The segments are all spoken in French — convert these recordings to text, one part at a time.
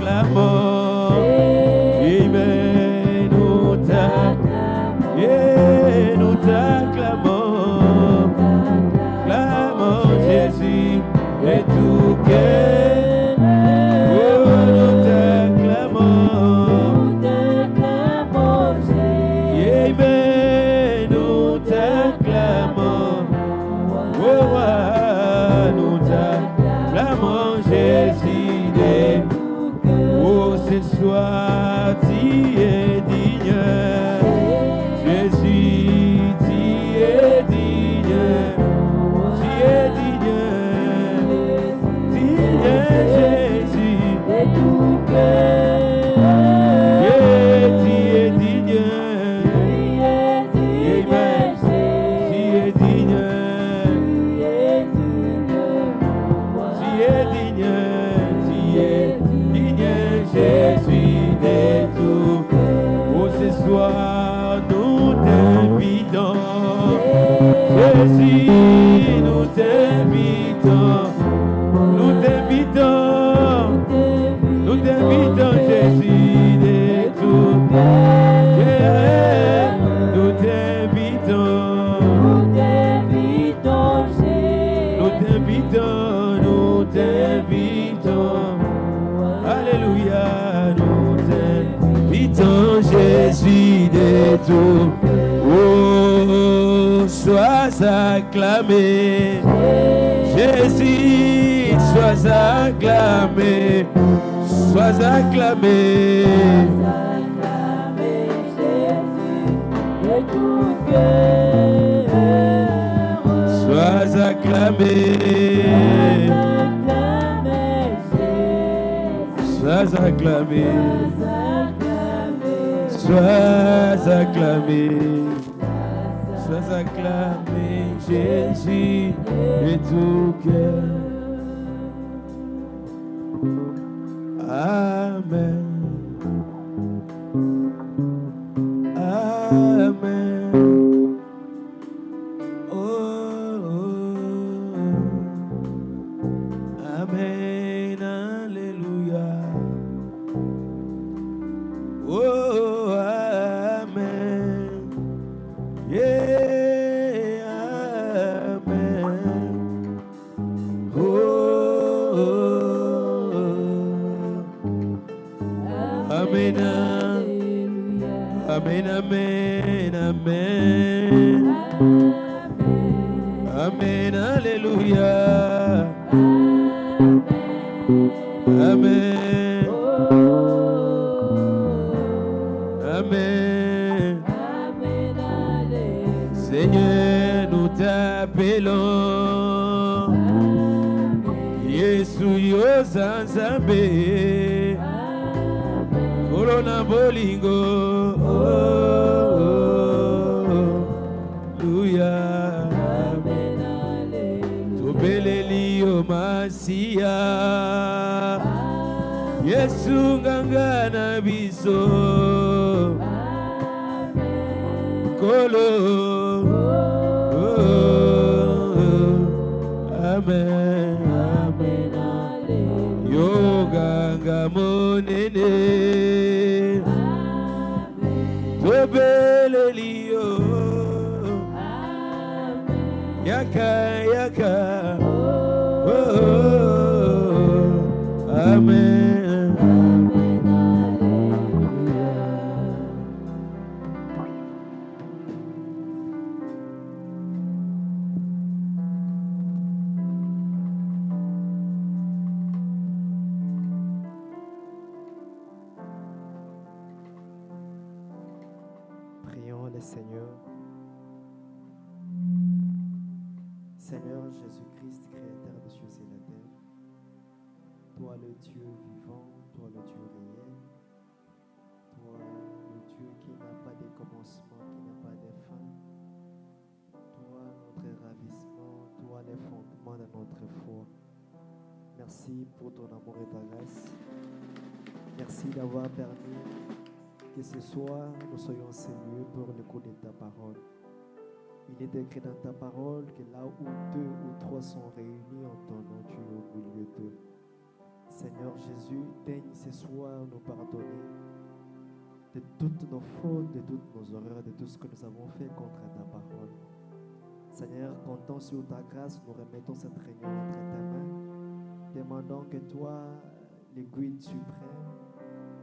t'acclamons. Amen, nous t'acclamons. Et nous t'acclamons. Clamons Jésus et tout cœur. Oh, nous t'acclamons. Amen, nous t'acclamons. Oh, nous t'acclamons Jésus de oh, ce soir, tu es digne. Jésus, tu es digne. Tu es digne. Digne Jésus de tout cœur. Yeah, tu es digne. Amen. Tu es digne. Tu es digne. Tu es digne Jésus de tout. Oh, ce soir, nous t'invitons. Jésus, nous t'invitons. Nous t'invitons. Nous t'invitons, Jésus de tout. Yeah. Nous t'invitons. Nous t'invitons. Nous t'invitons. Alléluia, nous t'invitons, Jésus de tout. Oh, sois acclamé. Jésus, sois acclamé. Sois acclamé. Sois acclamé. Sois acclamé. Sois acclamé. Sois acclamé, Jésus de tout cœur. Amen. Amen. Oh, oh. Amen. Alléluia. Oh, amen. Yeah, amen. Oh, amen. Amen, amen, amen. Amen, alléluia. Amen. Amen. Seigneur, nous t'appelons. Yesu Yozanzambe. Corona Bolingo. Oh, Alléluia. Tobelelio Masia. Yesu Ngangana Biso. Kolo. Amen. Amen. Yoganga monene. Tobelelio. Yaka yaka. Oh. Amen. Prions le Seigneur. Seigneur Jésus-Christ, créateur des cieux et la terre, toi le Dieu vivant, toi le Dieu réel, toi le Dieu qui n'a pas de commencement, qui n'a pas de fin, toi notre ravissement, toi les fondements de notre foi. Merci pour ton amour et ta grâce. Merci d'avoir permis que ce soir nous soyons ces lieux pour l'écoute de ta parole. Il est écrit dans ta parole que là où 2 ou 3 sont réunis en ton nom, tu es au milieu d'eux. Seigneur Jésus, daigne ce soir nous pardonner de toutes nos fautes, de toutes nos erreurs, de tout ce que nous avons fait contre ta parole. Seigneur, comptons sur ta grâce, nous remettons cette réunion entre tes mains, demandant que toi, le guide suprême,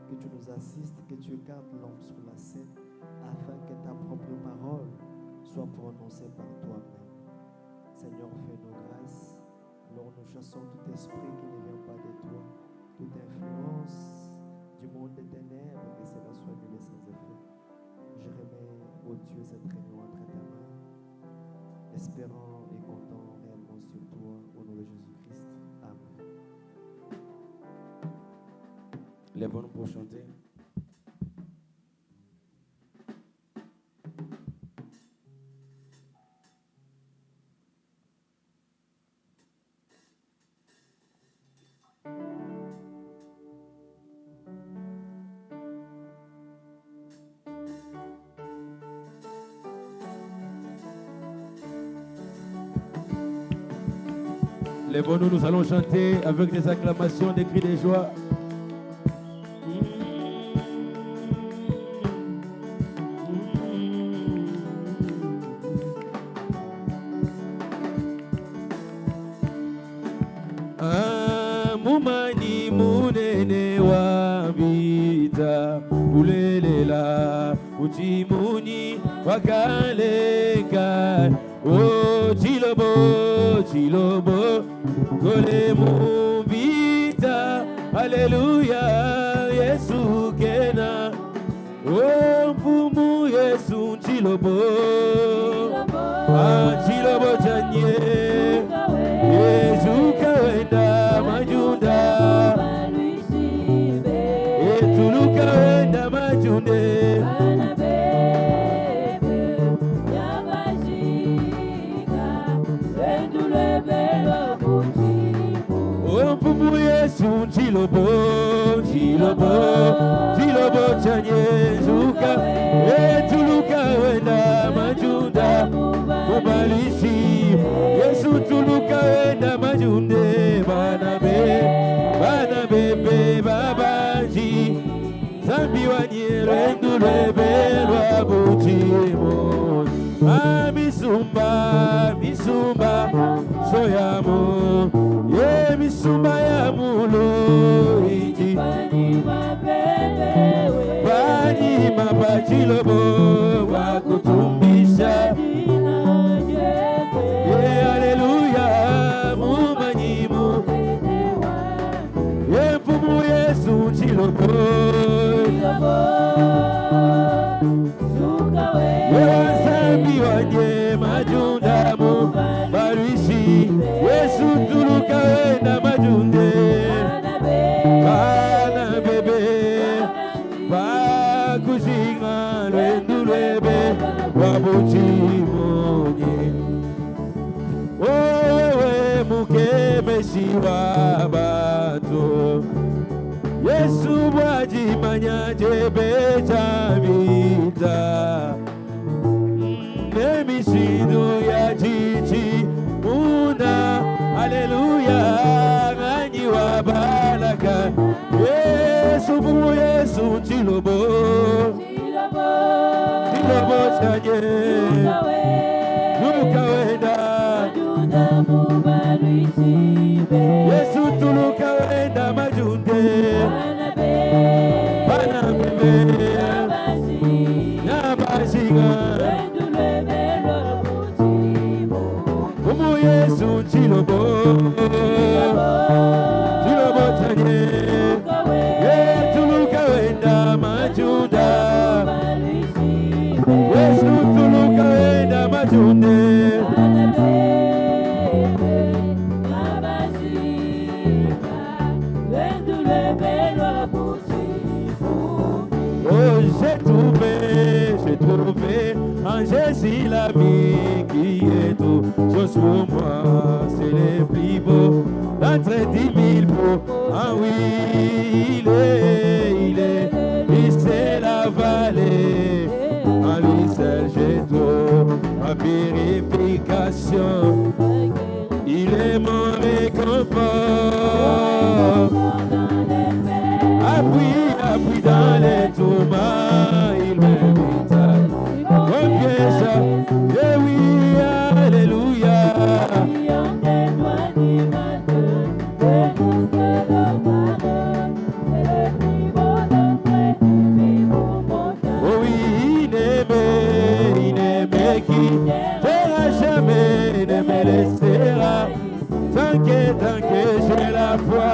que tu nous assistes, que tu gardes l'homme sur la scène, afin que ta propre parole soit prononcée par toi-même. Seigneur, fais-nous grâce. Alors nous chassons tout esprit qui ne vient pas de toi, toute influence du monde des ténèbres, que cela soit nul et sans effet. Je remets, ô Dieu, cette réunion entre tes mains, espérant et comptant réellement sur toi, au nom de Jésus-Christ. Amen. Lèvons-nous pour chanter. Lèvons-nous, nous allons chanter avec des acclamations, des cris de joie. Mumani munene wa vita ulelela uchimuni wakaleka o chilobo chilobo kole muvita haleluya Yesu kena o mfumu Yesu chilobo chilobo chanye Yesu kawenda majunda etuluka wenda majunde Mfumu Yesu chilobo chilobo chilobo chanye zuka etuluka wenda majunda mubalishi Yesu tuluka wenda majunde bana bebe babaji zambi wanyere ndulebelwa bujimo misumba soyamo ye misumba ya mulo iji bani mabachilobo wakutumbisha ye haleluya mumanyimu ye mfumu Yesu chilobo ye wasambi wanye majundamu baruishi Yesu tuluka wenda majunde bana bebe bakushinga lwendulwebe wabuchimonye wewe mukemeshi wa bato Yesu bwajimanya jebe chavita nemishidu ya chichi una haleluya ganyi wa baraka Yesu bumu Yesu chilobo chanye tuluka wenda Yesu tuluka wenda majunde bana bebe nabashiga bumu Yesu chilobo chanye tuluka wenda majunda Yesu tuluka wenda majunde j'ai trouvé en Jésus l'ami qui est tout chose pour moi, c'est le plus beau d'entre 10 000 beaux. Ah oui, il c'est la vallée, en lui seul j'ai tout, ma purification. il est mon réconfort. Appui dans les tourments, il m'invite à confiance. Et oui, alléluia. Oh oui, il qui t'aura jamais, ne me laissera. Tant que j'ai la foi,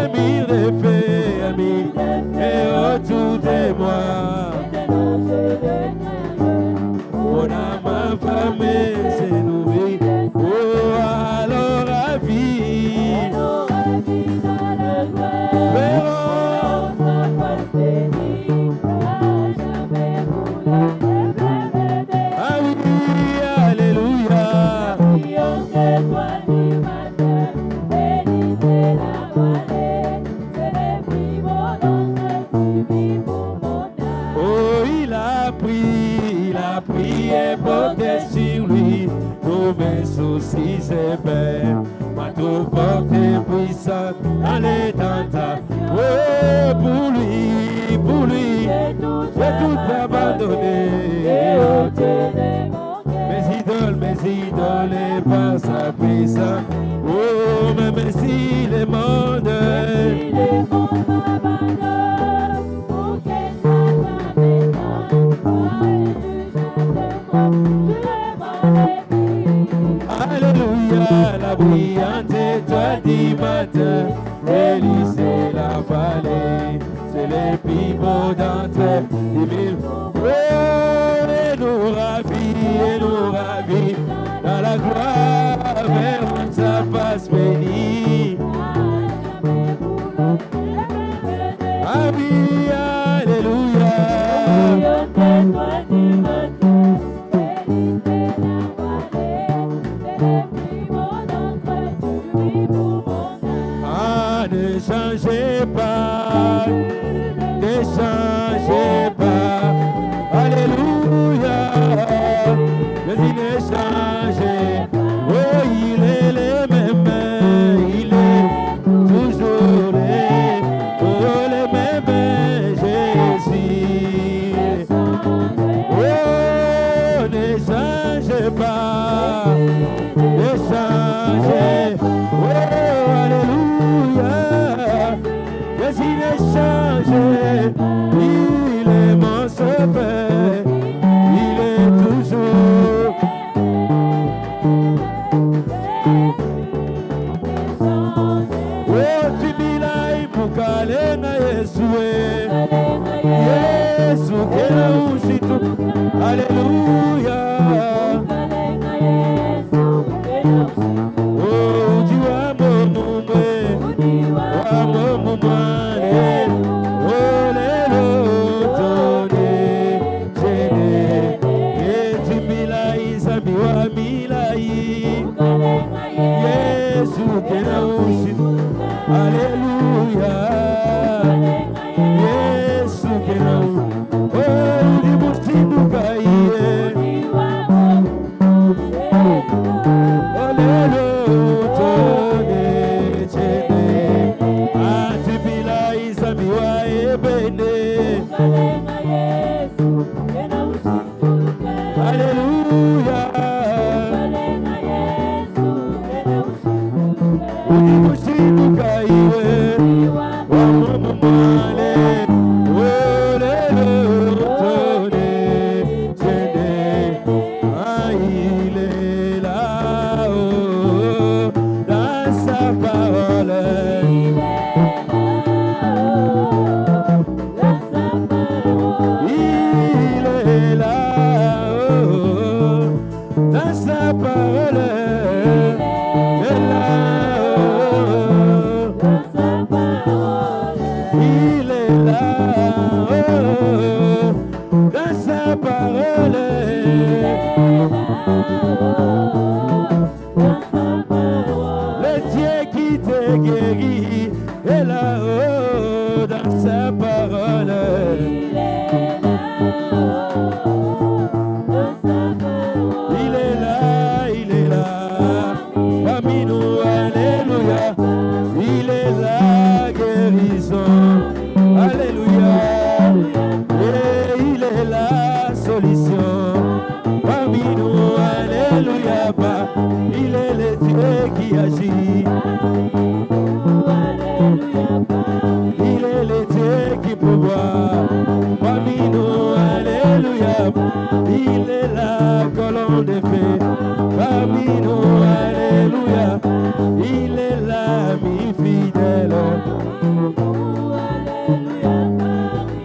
ami de fait, ami, et autour de moi, mon âme affamée s'est nourrie, oh alors la vie, ah oui, alléluia. Oh, il a prié, porté sur lui tous mes soucis et peines. Ma trop forte et puissante dans les tentations. Oh, pour lui, j'ai tout abandonné. Mes idoles et par sa puissance. Oh, même si le monde alléluia, la brillante étoile du matin, Élysée la vallée, c'est les plus beaux d'entre 10 000. Oh, et nous ravit, dans la gloire, vers sa face bénie. Ah oui, alléluia. Ah, ne changez pas, alléluia, Jésus ne change, oh il est le même, il est toujours le même Jésus, oh ne change pas, oh alléluia, Jésus ne change, il est mon sauveur, il est toujours. Oh, tu milai mukale na Yesu, Yesu kena ushitu, alléluia. Oh, tu as mon nom, oh mon mane, oh le lotonne, jene, et tu milai sabiwa milai, Yesu kena ushitu, alléluia. Yesu kena ushitu, oh di mustidu kaiye, oh le lotonne, jene, ati milai sabiwa ebene, alléluia. Udi mustidu kaiye, oh mumale, oh le lotonne, jene, ah il est là-haut, dans sa parole. Il Alléluia. Et il est la solution. Parmi nous, Alléluia. Il est le Dieu qui agit. Il est le Dieu qui pourvoit. Parmi nous, Alléluia. Il est la colonne de feu. Parmi nous, Alléluia. Il est l'ami fidèle.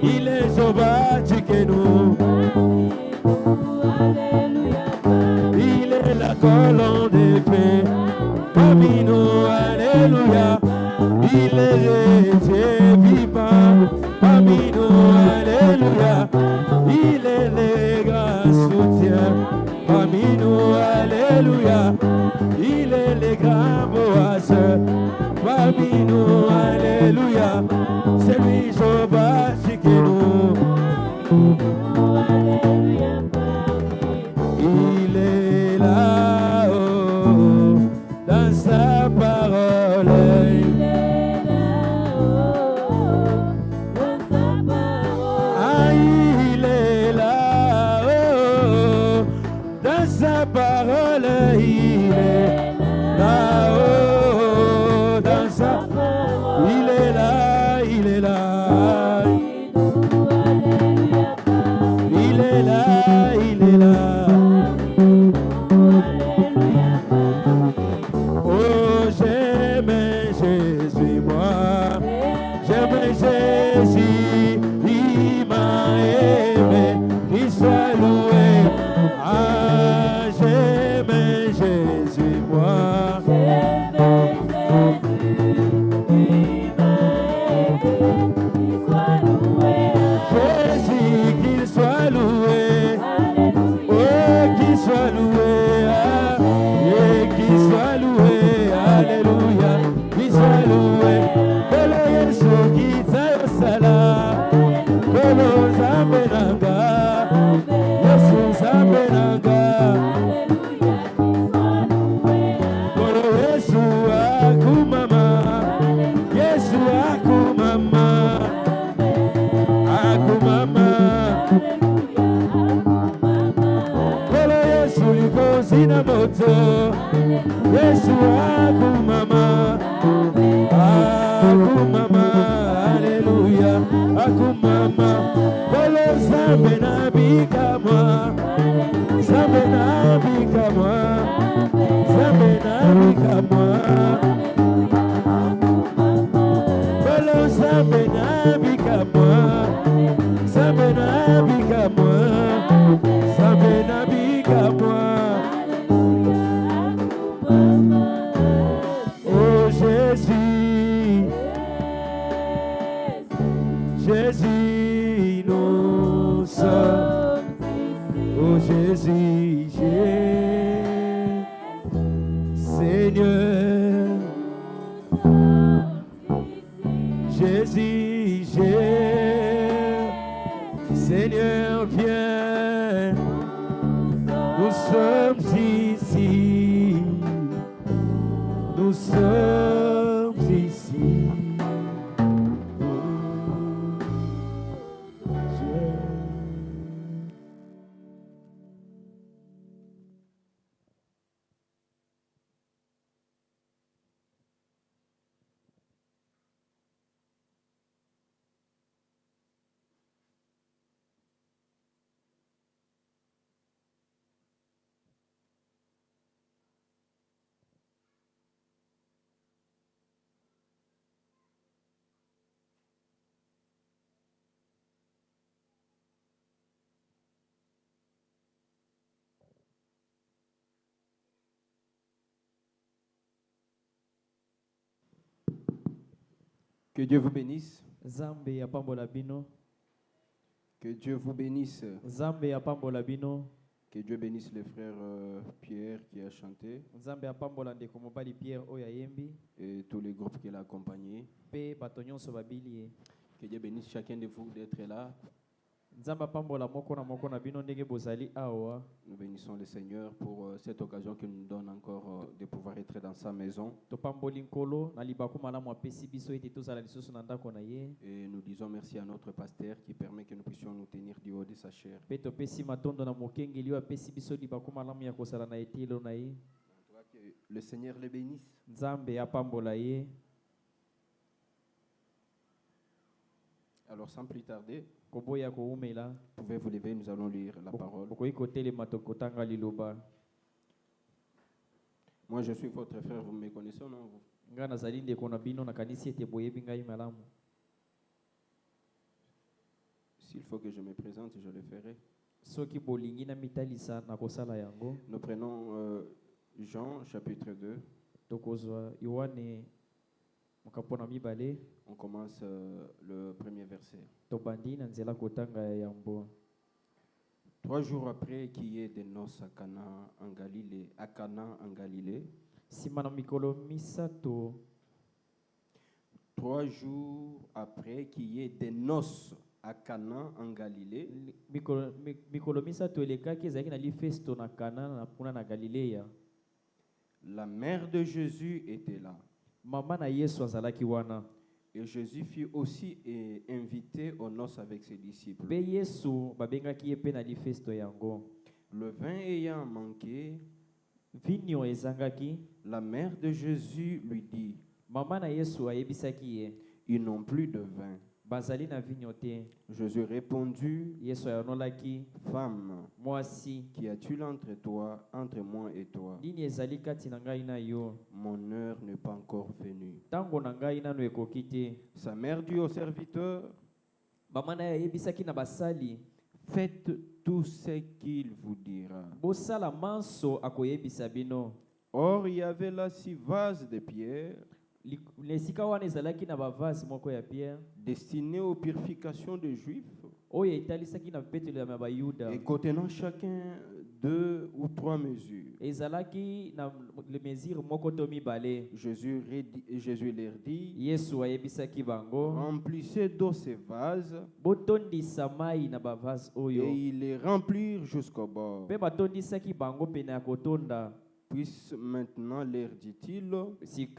Il est Jéhovah Tsidkenu. Il est la colonne de feu. Parmi nous, Alléluia. Il est le Dieu vivant. Parmi nous, Alléluia. Il est le grand soutien. Parmi nous, Alléluia. Il est le grand Boaz. Parmi nous, Alléluia. C'est lui, Jéhovah Tsidkenu. Il est là-haut dans sa parole. Ah, il est là-haut dans sa parole. Il est là-haut dans sa parole. Il est là, il est là. Il est là, il est là. Oh, j'aime Jésus, moi. J'aime Jésus, il m'a aimé. Qu'il soit loué. Ah, j'aime Jésus, moi. Jésus, qu'il soit loué. Oh, qu'il soit loué. Ah, et qu'il soit loué. Alléluia. Qu'il soit loué. Que le Yesu qui t'a au sala. Que le Zamenanga. Yesu Zamenanga. Que le Yesu akumama. Yesu akumama. Akumama. Kolo Yesu likozina moto. Yesu akumama. Akumama. Alléluia. Akumama. Kolo Zambe nabikamwa. Zambe nabikamwa. Zambe nabikamwa. Kolo Zambe nabikamwa. Zambe nabikamwa. Zambe nabikamwa. Oh Jésus, Jésus, nous sommes. Oh Jésus, Seigneur. Jésus, Seigneur, viens. Nous sommes ici. Nous sommes ici. Que Dieu vous bénisse. Zambe ya pambola bino. Que Dieu vous bénisse. Zambe ya pambola bino. Que Dieu bénisse le frère Pierre qui a chanté Zambe ya pambola ndeko mobali Pierre oya yembi. et tous les groupes qu'il a accompagnés. Pe bato nyonso babili ye. Que Dieu bénisse chacun de vous d'être là. Nzambe apambola moko na bino ndenge bozali awa. Nous bénissons le Seigneur pour cette occasion qu'il nous donne encore de pouvoir être dans sa maison. Topamboli nkolo na libaku malamu apesi biso ete tozala lisusu na ndako na ye. Et nous disons merci à notre pasteur qui permet que nous puissions nous tenir du haut de sa chair. Pe topesi matondo na mokengeli oyo apesi biso libaku malamu ya kosala na etelo na ye. Que le Seigneur les bénisse. Nzambe apambola ye. Alors sans plus tarder, Koboya koumela. pouvez vous lever, nous allons lire la parole. Bokoyi kotele matokotanga liloba. Moi je suis votre frère, vous me connaissez ou non vous? Nga nazali ndeko na bino nakanisi ete boyebi ngai malamu. S'il faut que je me présente, je le ferai. Soki bolingi na mitalisa na kosala yango. Nous prenons Jean chapitre 2. Tokozwa Yohane mokapona mibale. On commence le premier verset. Tobandi na nzela kotanga ya yambo. 3 jours après qu'il y ait des noces à Cana en Galilée, Sima na mikolo misato. 3 jours après qu'il y ait des noces à Cana en Galilée, Mikolo misato elekaki ezalaki na lifesto na Kana na puna na Galileya. la mère de Jésus était là. Mama na Yesu azalaki wana. Et Jésus fut aussi invité aux noces avec ses disciples. Pe Yesu babengaki ye pe na lifesto yango. Le vin ayant manqué, Vinyo ezangaki. la mère de Jésus lui dit, Mama na Yesu ayebisaki ye. ils n'ont plus de vin. Bazali na vinyo te. Jésus répondit, Yesu ayonolaki. femme, Mwasi. qu'y a-t-il entre moi et toi? Nini ezali kati na ngai na yo. Mon heure n'est pas encore venue. Tango na ngai nanu ekoki te. Sa mère dit au serviteur, Mama na ye ayebisaki na basali. faites tout ce qu'il vous dira. Bosala manso akoyebisa bino. Or, il y avait là 6 vases de pierre Lesika wana ezalaki na bavase moko ya pierre. destinés aux purifications des Juifs Oyo etalisaki na betelo ya Bayuda. et contenant chacun 2 ou 3 mesures. Ezalaki na le mesure moko to mibale. Jésus leur dit, Yesu ayebisaki bango. remplissez d'eau ces vases, Botondisa mai na bavase et oyo. ils les remplirent jusqu'au bord. Pe batondisaki bango pene ya kotonda. Puis maintenant, leur dit-il,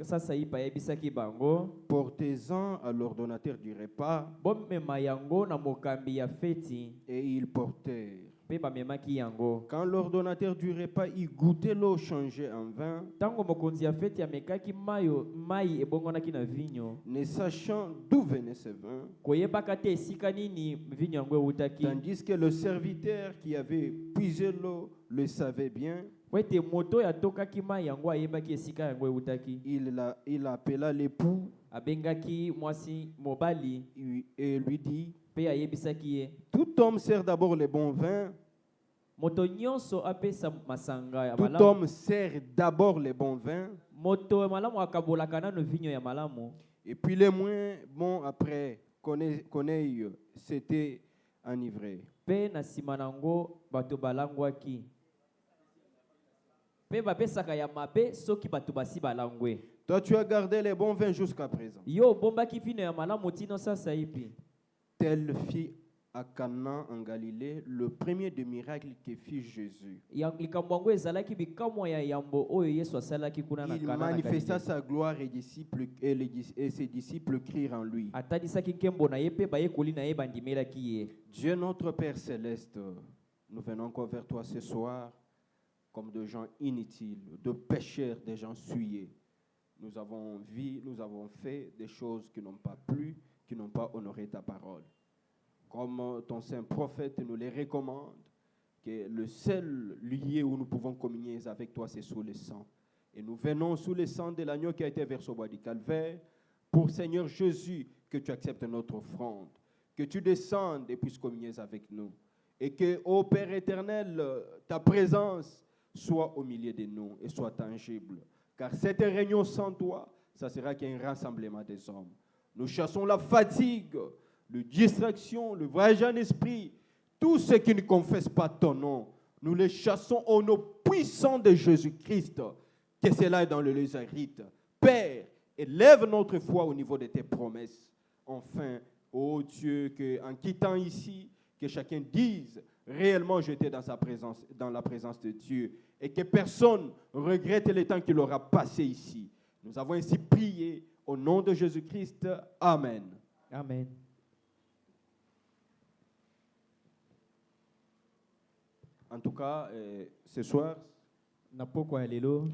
Sasa ipa ayebisaki bango. portez-en à l'ordonnateur du repas. Bomema yango na mokambi ya feti. Et ils portèrent. Pe bamemaki yango. Quand l'ordonnateur du repas y goûtait l'eau changée en vin, Tango mokonzi ya feti amekaki mai ebongonaki na vinyo. ne sachant d'où venait ce vin, Koyebaka te esika nini vinyo yango eutaki. tandis que le serviteur qui avait puisé l'eau le savait bien, Wete moto ya tokaki mai yango ayebaki esika yango eutaki. il appela l'époux Abengaki mwasi mobali et lui dit, pe ayebisaki ye. tout homme sert d'abord les bons vins, Moto nyonso apesa masanga ya tout malamu. homme sert d'abord les bons vins, Moto ya malamu akabolaka nano vinyo ya malamu. et puis les moins bons après Corneille s'était enivré. Pe na sima nango bato balangwaki. Pe bapesaka ya mabe soki bato basi balangwe. Toi, tu as gardé les bons vins jusqu'à présent. Yo bombaki vino ya malamu tino sasa ipi. Tel fit à Cana en Galilée le premier des miracles que fit Jésus. Likambo yango ezalaki bikamwa ya yambo oyo Yesu asalaki kuna na Il Kana na manifesta Galilée. sa gloire et ses disciples crurent en lui. Atadisaki nkembo na ye pe bayekoli na ye bandimelaki ye. Dieu notre Père céleste, nous venons encore vers toi ce soir comme de gens inutiles, de pécheurs, des gens souillés. Nous avons fait des choses qui n'ont pas plu, qui n'ont pas honoré ta parole. Comme ton saint prophète nous les recommande, que le seul lieu où nous pouvons communier avec toi, c'est sous le sang. Et nous venons sous le sang de l'agneau qui a été versé au bois du calvaire, pour Seigneur Jésus, que tu acceptes notre offrande, que tu descendes et puisses communier avec nous. Et que, ô Père éternel, ta présence soit au milieu de nous et soit tangible. Car cette réunion sans toi, ça sera qu'un rassemblement des hommes. Nous chassons la fatigue, la distraction, le voyage en esprit, tous ceux qui ne confessent pas ton nom. Nous les chassons au nom puissant de Jésus-Christ, que cela est dans le lézarite. Père, élève notre foi au niveau de tes promesses. Enfin, ô Dieu, qu'en quittant ici, que chacun dise réellement j'étais dans sa présence, dans la présence de Dieu, et que personne regrette le temps qu'il aura passé ici. Nous avons ainsi prié au nom de Jésus-Christ. Amen. Amen. En tout cas, ce soir, Na pokwa ya lelo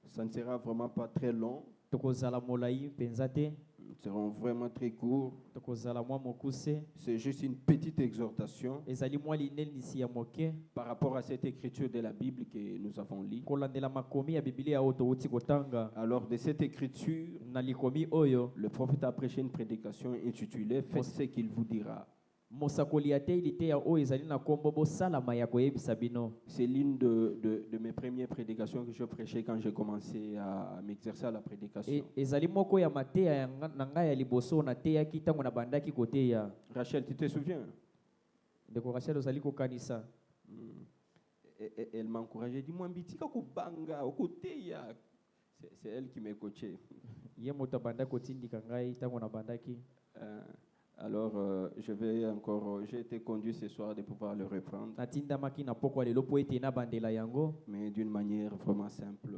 ça ne sera vraiment pas très long. tokozala molai mpenza te, Nous serons vraiment très courts. tokozala mwa mokuse. C'est juste une petite exhortation Ezali mwa linelisi ya moke par rapport à cette écriture de la Bible que nous avons lue. kolandela makomi ya Biblia oyo towuti kotanga. Alors, de cette écriture, Na likomi oyo le prophète a prêché une prédication intitulée « Faites ce qu'il vous dira ». mosakoli ya teili te ya oyo ezali na nkombo bosalama ya koyebisa bino. C'est l'une de mes premières prédications que je prêchais quand j'ai commencé à m'exercer à la prédication. Ezali moko ya mateya na ngai ya liboso nateyaki ntango na bandaki koteya. Rachel, tu te souviens? Ndeko Rachel ozali kokanisa. Elle m'a encouragé, dit moi mbitika kubanga okuteya. C'est elle qui m'a coaché. Ye moto abanda kotindika ngai ntango na bandaki. Alors, j'ai été conduit ce soir de pouvoir le reprendre, Natindamaki na pokwa lelo po ete na bandela yango mais d'une manière vraiment simple,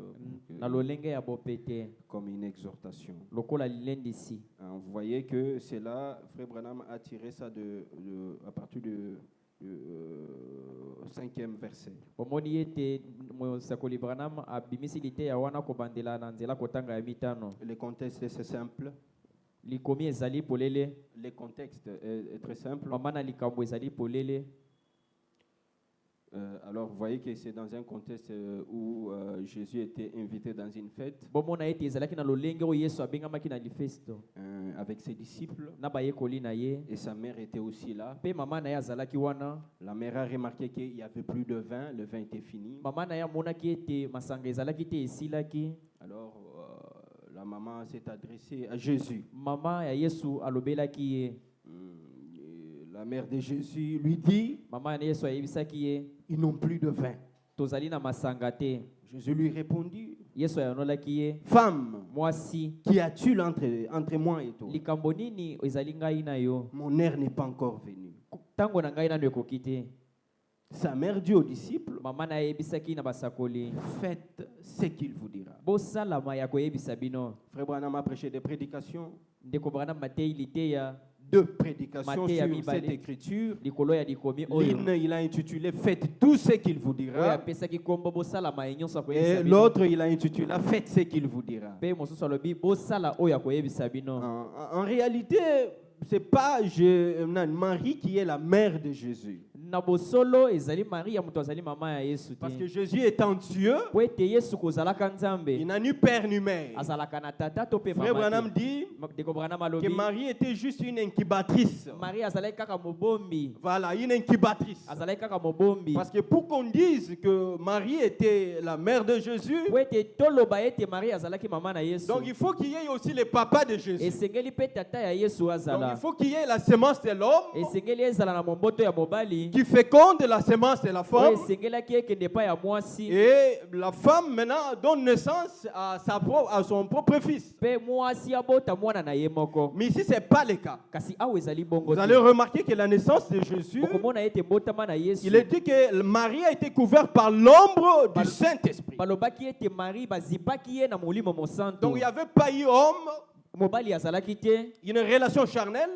na lolenge ya bopete comme une exhortation. lokola lilendisi. Vous voyez que c'est là, Frère Branham a tiré ça à partir du 5e verset. Omoni ete mosakoli Branham abimisi lite ya wana kobandela na nzela kotanga ya mitano. Le contexte c'est simple. Likomi ezali polele, Le contexte est très simple. mama na likambo ezali polele. Alors, vous voyez que c'est dans un contexte où Jésus était invité dans une fête Bomona ete ezalaki na lolenge oyo Yesu abengamaki na lifesto avec ses disciples, na bayekoli na ye, et sa mère était aussi là. pe mama na ye azalaki wana. La mère a remarqué qu'il n'y avait plus de vin, le vin était fini. Mama na ye amonaki ete masanga ezalaki te esilaki. Alors, la maman s'est adressée à Jésus. Mama ya Yesu alobelaki ye. Et la mère de Jésus lui dit, Mama na Yesu ayebisaki ye, ils n'ont plus de vin. tozali na masanga te. Jésus lui répondit, Yesu ayonolaki ye, femme, mwasi, qu'y a-t-il entre moi et toi? likambo nini ezali ngai na yo? Mon heure n'est pas encore venue. Tango na ngai nano ekoki te. Sa mère dit aux disciples, Mama na ayebisaki na basakoli, faites ce qu'il vous dira. bosalama ya koyebisa bino. Frère Branham a prêché des prédications, Ndeko Branham mateili te ya 2 prédications Matthieu sur Mibale. cette écriture. likolo ya likomi oyo. L'une, il a intitulé faites tout ce qu'il vous Oyo dira. apesaki kombo bosalama ya nyonso ya Et koyebisa bino. l'autre, il a intitulé faites ce qu'il vous dira. Pe mosusu alobi bosala oyo ya koyebisa bino. En réalité, c'est pas Marie qui est la mère de Jésus. Na bosolo ezali Maria moto azali mama ya Yesu Parce que te. Jésus étant Dieu, Po ete Yesu kozalaka il Nzambe, n'a ni père ni mère. azalaka na tata to pe Frère mama Branham te. dit Ndeko Branham que alobi Marie était juste une incubatrice. Maria azalaki kaka mobombi, Voilà, une incubatrice. azalaki kaka mobombi. Parce que pour qu'on dise que Marie était la mère de Jésus, Po ete toloba ete Maria azalaki mama na Yesu, donc il faut qu'il y ait aussi le papa de Jésus. esengeli pe tata ya Yesu Donc azala, il faut qu'il y ait la sémence de l'homme esengeli ezala na momboto ya mobali, qui féconde la sémence de la oyo femme. esengelaki ekende pa ya mwasi, Et la femme maintenant donne naissance à son propre fils. pe mwasi abota mwana na ye moko. Mais ici, ce n'est pas le cas. Kasi awa ezali bongo Vous te. allez remarquer que la naissance de Jésus, Okomona ete mbotama na Yesu, il est dit que Marie a été couverte par l'ombre du Saint-Esprit. balobaki ete Marie bazipaki ye na molimo mosantu. Donc il n'y avait pas eu homme, Mobali azalaki te, une relation charnelle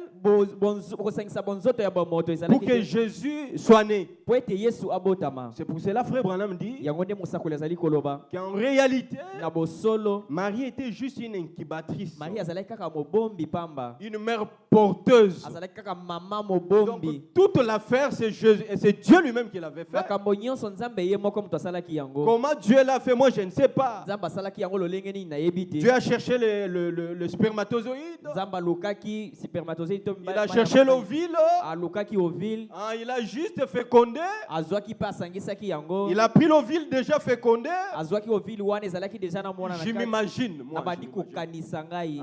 kosangisa bonzoto ya bomoto pour ezalaki que te, Jésus soit né. po ete Yesu abotama. C'est pour cela, Frère Branham dit Yango nde mosakoli azali koloba qu'en réalité, na bosolo Marie était juste une incubatrice, Marie azalaki kaka mobombi pamba, une mère porteuse. azalaki kaka mama Donc mobombi. toute l'affaire, c'est Dieu lui-même qui l'avait fait. Makambo nyonso Nzambe ye moko moto asalaki yango. Comment Dieu l'a fait, moi je ne sais pas. Nzambe asalaki yango lolenge nini nayebi te. Dieu a cherché le spermatozoïde, Nzambe alukaki spermatozoïde to il a cherché l'ovule, alukaki ovile, il a juste fécondé, azwaki pe asangisaki yango, il a pris l'ovule déjà fécondé. azwaki ovile wana ezalaki deja na mwana na Je kati. m'imagine, moi. Abandi je m'imagine. kokanisa ngai.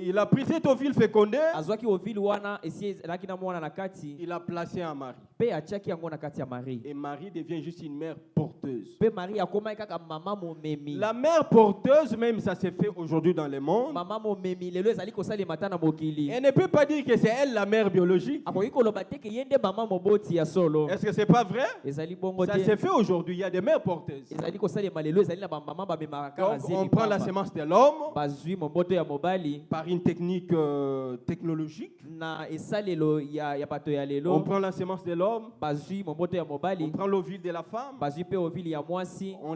Il a pris cet ovule fécondé, Azwaki ovile wana esi ezalaki na mwana na kati, il a placé en Marie. pe atiaki yango na kati ya Marie. Et Marie devient juste une mère porteuse. Pe Marie akomaki kaka mama momemi. La mère porteuse, même ça s'est fait aujourd'hui dans le monde. Mama momemi lelo ezali kosalema ta na mokili. Elle ne peut pas dire que c'est elle la mère biologique. akoki koloba te ke ye nde mama moboti ya solo. Est-ce que c'est pas vrai? Ezali bongo Ça te. s'est fait aujourd'hui. Il y a des mères porteuses. Ezali kosalema lelo ezali na bamama bamemaka kaka Donc, zemi on prend la pamba. semence de l'homme Bazwi moboto ya mobali par une technique technologique. na esalelo ya bato ya On lelo. prend la semence de l'homme, Bazwi moboto ya on mobali. prend l'ovule de la femme, Bazwi pe ovile ya mwasi. on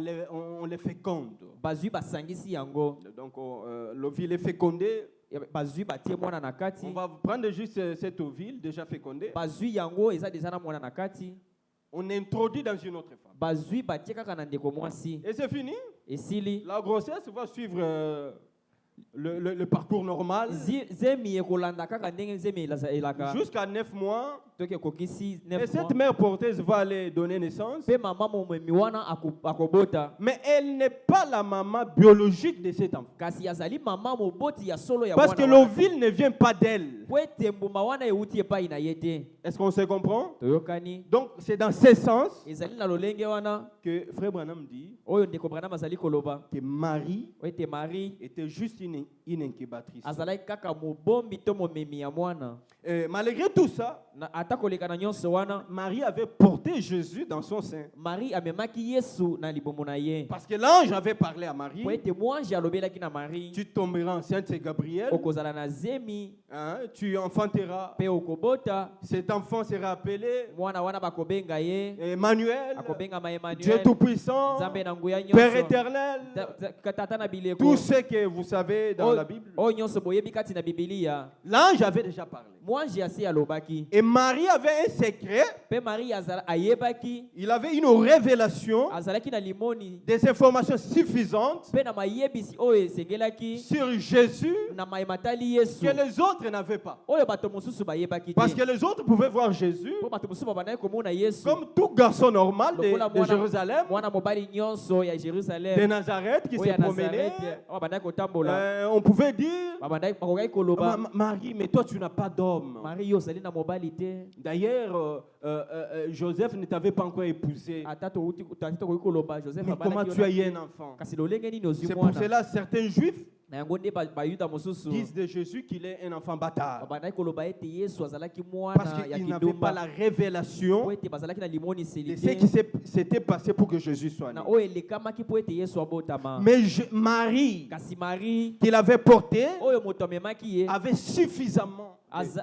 les féconde. Bazwi basangisi yango. Donc, l'ovule est fécondé. Bazwi batie mwana na kati. On va prendre juste cet ovule déjà fécondé. Bazwi yango eza deja na mwana na kati. On introduit dans une autre femme. Bazwi batie kaka na ndeko mwasi. Et c'est fini. Esili. La grossesse va suivre le parcours normal Zemi ekolanda kaka ndenge zemi elaka. jusqu'à 9 mois. Toke kokisi Et 9 mois. cette mère porteuse va aller donner naissance. Pe mama momemi wana akobota. Mais elle n'est pas la maman biologique de cet enfant. Kasi azali mama moboti ya solo ya Parce que mwana wana. l'ovule ne vient pas d'elle. Po ete mbuma wana euti epai na ye te. Est-ce qu'on se comprend? Toyokani. Donc c'est dans ce sens Ezali na lolenge wana. que Frère Branham dit Oyo ndeko Branham azali koloba. que Marie Oyo ete Marie était juste une incubatrice. azalaki kaka mobombi to momemi ya mwana. Malgré tout ça, Ata koleka na nyonso wana. Marie avait porté Jésus dans son sein. Marie amemaki Yesu na libumu na ye. Parce que l'ange avait parlé à Marie. Po ete mwanji alobelaki na Marie. Tu tomberas enceinte, c'est Gabriel. Okozala na zemi Hein, tu enfanteras. pe okobota. Cet enfant sera appelé Mwana wana bakobenga ye. Emmanuel, Akobenga ma Dieu Emmanuel. Tout-Puissant, Nzambe na nguya Père nyonso. éternel. Tata na bileko. Tout ce que vous savez dans la Bible. Oyo nyonso boyebi kati na Biblia. L'ange avait déjà parlé. Mwanji asi alobaki. Et Marie avait un secret. Pe Marie ayebaki. Il avait une révélation, Azalaki na limoni. des informations suffisantes Pe na mayebisi oyo esengelaki. sur Jésus Na mayematali Yesu. que les autres n'avaient pas. Oyo bato mosusu bayebaki te. Parce que les autres pouvaient voir Jésus Po bato mosusu babandaki komona Yesu. comme tout garçon normal Lokola de Jérusalem, mwana mobali nyonso ya de Jérusalem. Nazareth, qui Oyo se ya promenait. Nazareth. Oyo babandaki kotambola. On pouvait dire, Bakokaki koloba. Marie, mais toi tu n'as pas d'homme. Marie yo ozali na mobali te. D'ailleurs, Joseph ne t'avait pas encore épousé. Ata tokoki koloba Joseph Mais comment abandaki tu yo as na- eu un enfant? kasi lolenge nini ozwi C'est pour mwana. cela certains juifs Na yango nde bayuda mosusu disent de Jésus qu'il est un enfant bâtard. babandaki koloba ete Yesu azalaki Parce mwana ya qu'il n'avait pas la kidumba. révélation Po ete bazalaki na limonisi de ce qui te. s'était passé pour que Jésus soit né. Na oyo elekamaki po ete Yesu abotama. Mais Marie, Kasi Marie qu'il avait porté, oyo moto amemaki ye avait suffisamment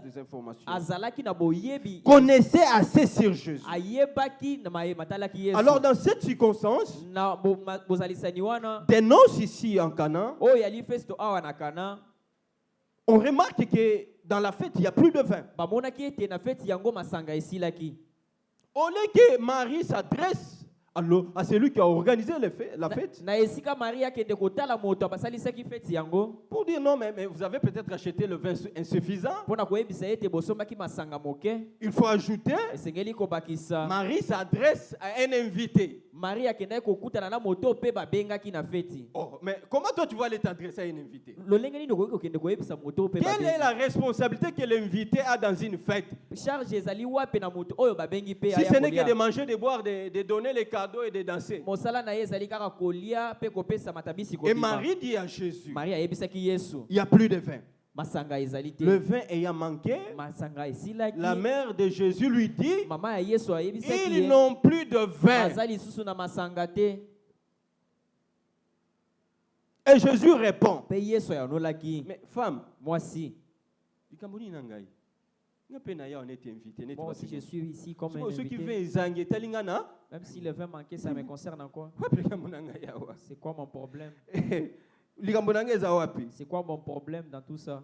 des informations. azalaki na boyebi. Connaissait assez sur Jésus. Ayebaki na matalaki Yesu. Alors dans cette circonstance, na bozalisani wana des noces ici en Canaan, oyo yali festo awa na Kana. on remarque que dans la fête, il n'y a plus de vin. Bamonaki ete na feti yango masanga esilaki. Au lieu que Marie s'adresse à celui qui a organisé la fête, Na esika Maria akende kotala moto abasalisaki feti yango. pour dire non, mais vous avez peut-être acheté le vin insuffisant. Mpona koyebisa ete bosombaki masanga moke. Il faut ajouter, Esengeli kobakisa. Marie s'adresse à un invité. Maria akendaki kokutana na moto mpe babengaki na feti. Oh, mais comment toi tu vas aller t'adresser à un invité? Lolenge nini okoki kokende koyebisa moto mpe Quelle est babengi. la responsabilité que l'invité a dans une fête? Charge ezali wapi na moto oyo babengi mpe Si aya ce n'est que de kolia. manger, de boire, de donner les cadeaux et de danser. Mosala na ye ezali kaka kolia mpe kopesa matabisi Et kobima. Marie dit à Jésus, Maria ayebisaki Yesu. il n'y a plus de vin. Masanga ezali te. Le vin ayant manqué, Masanga esilaki. la mère de Jésus lui dit, Mama ya Yesu ayebisaki ils ye. n'ont plus de vin. Aza lisusu na masanga te. Et Jésus répond, Mpe Yesu ayanolaki. mais femme, Mwasi. likamboni na ngai. Nga pe na ya on était invité, neti Moi basi. aussi je suis ici comme un Ceux qui invité. viennent izangi etalingana, Même si le vin manquait, ça me concerne en quoi? wapi likambo na ngai awa? C'est quoi mon problème? Likambo na ngai eza wapi? C'est quoi mon problème dans tout ça?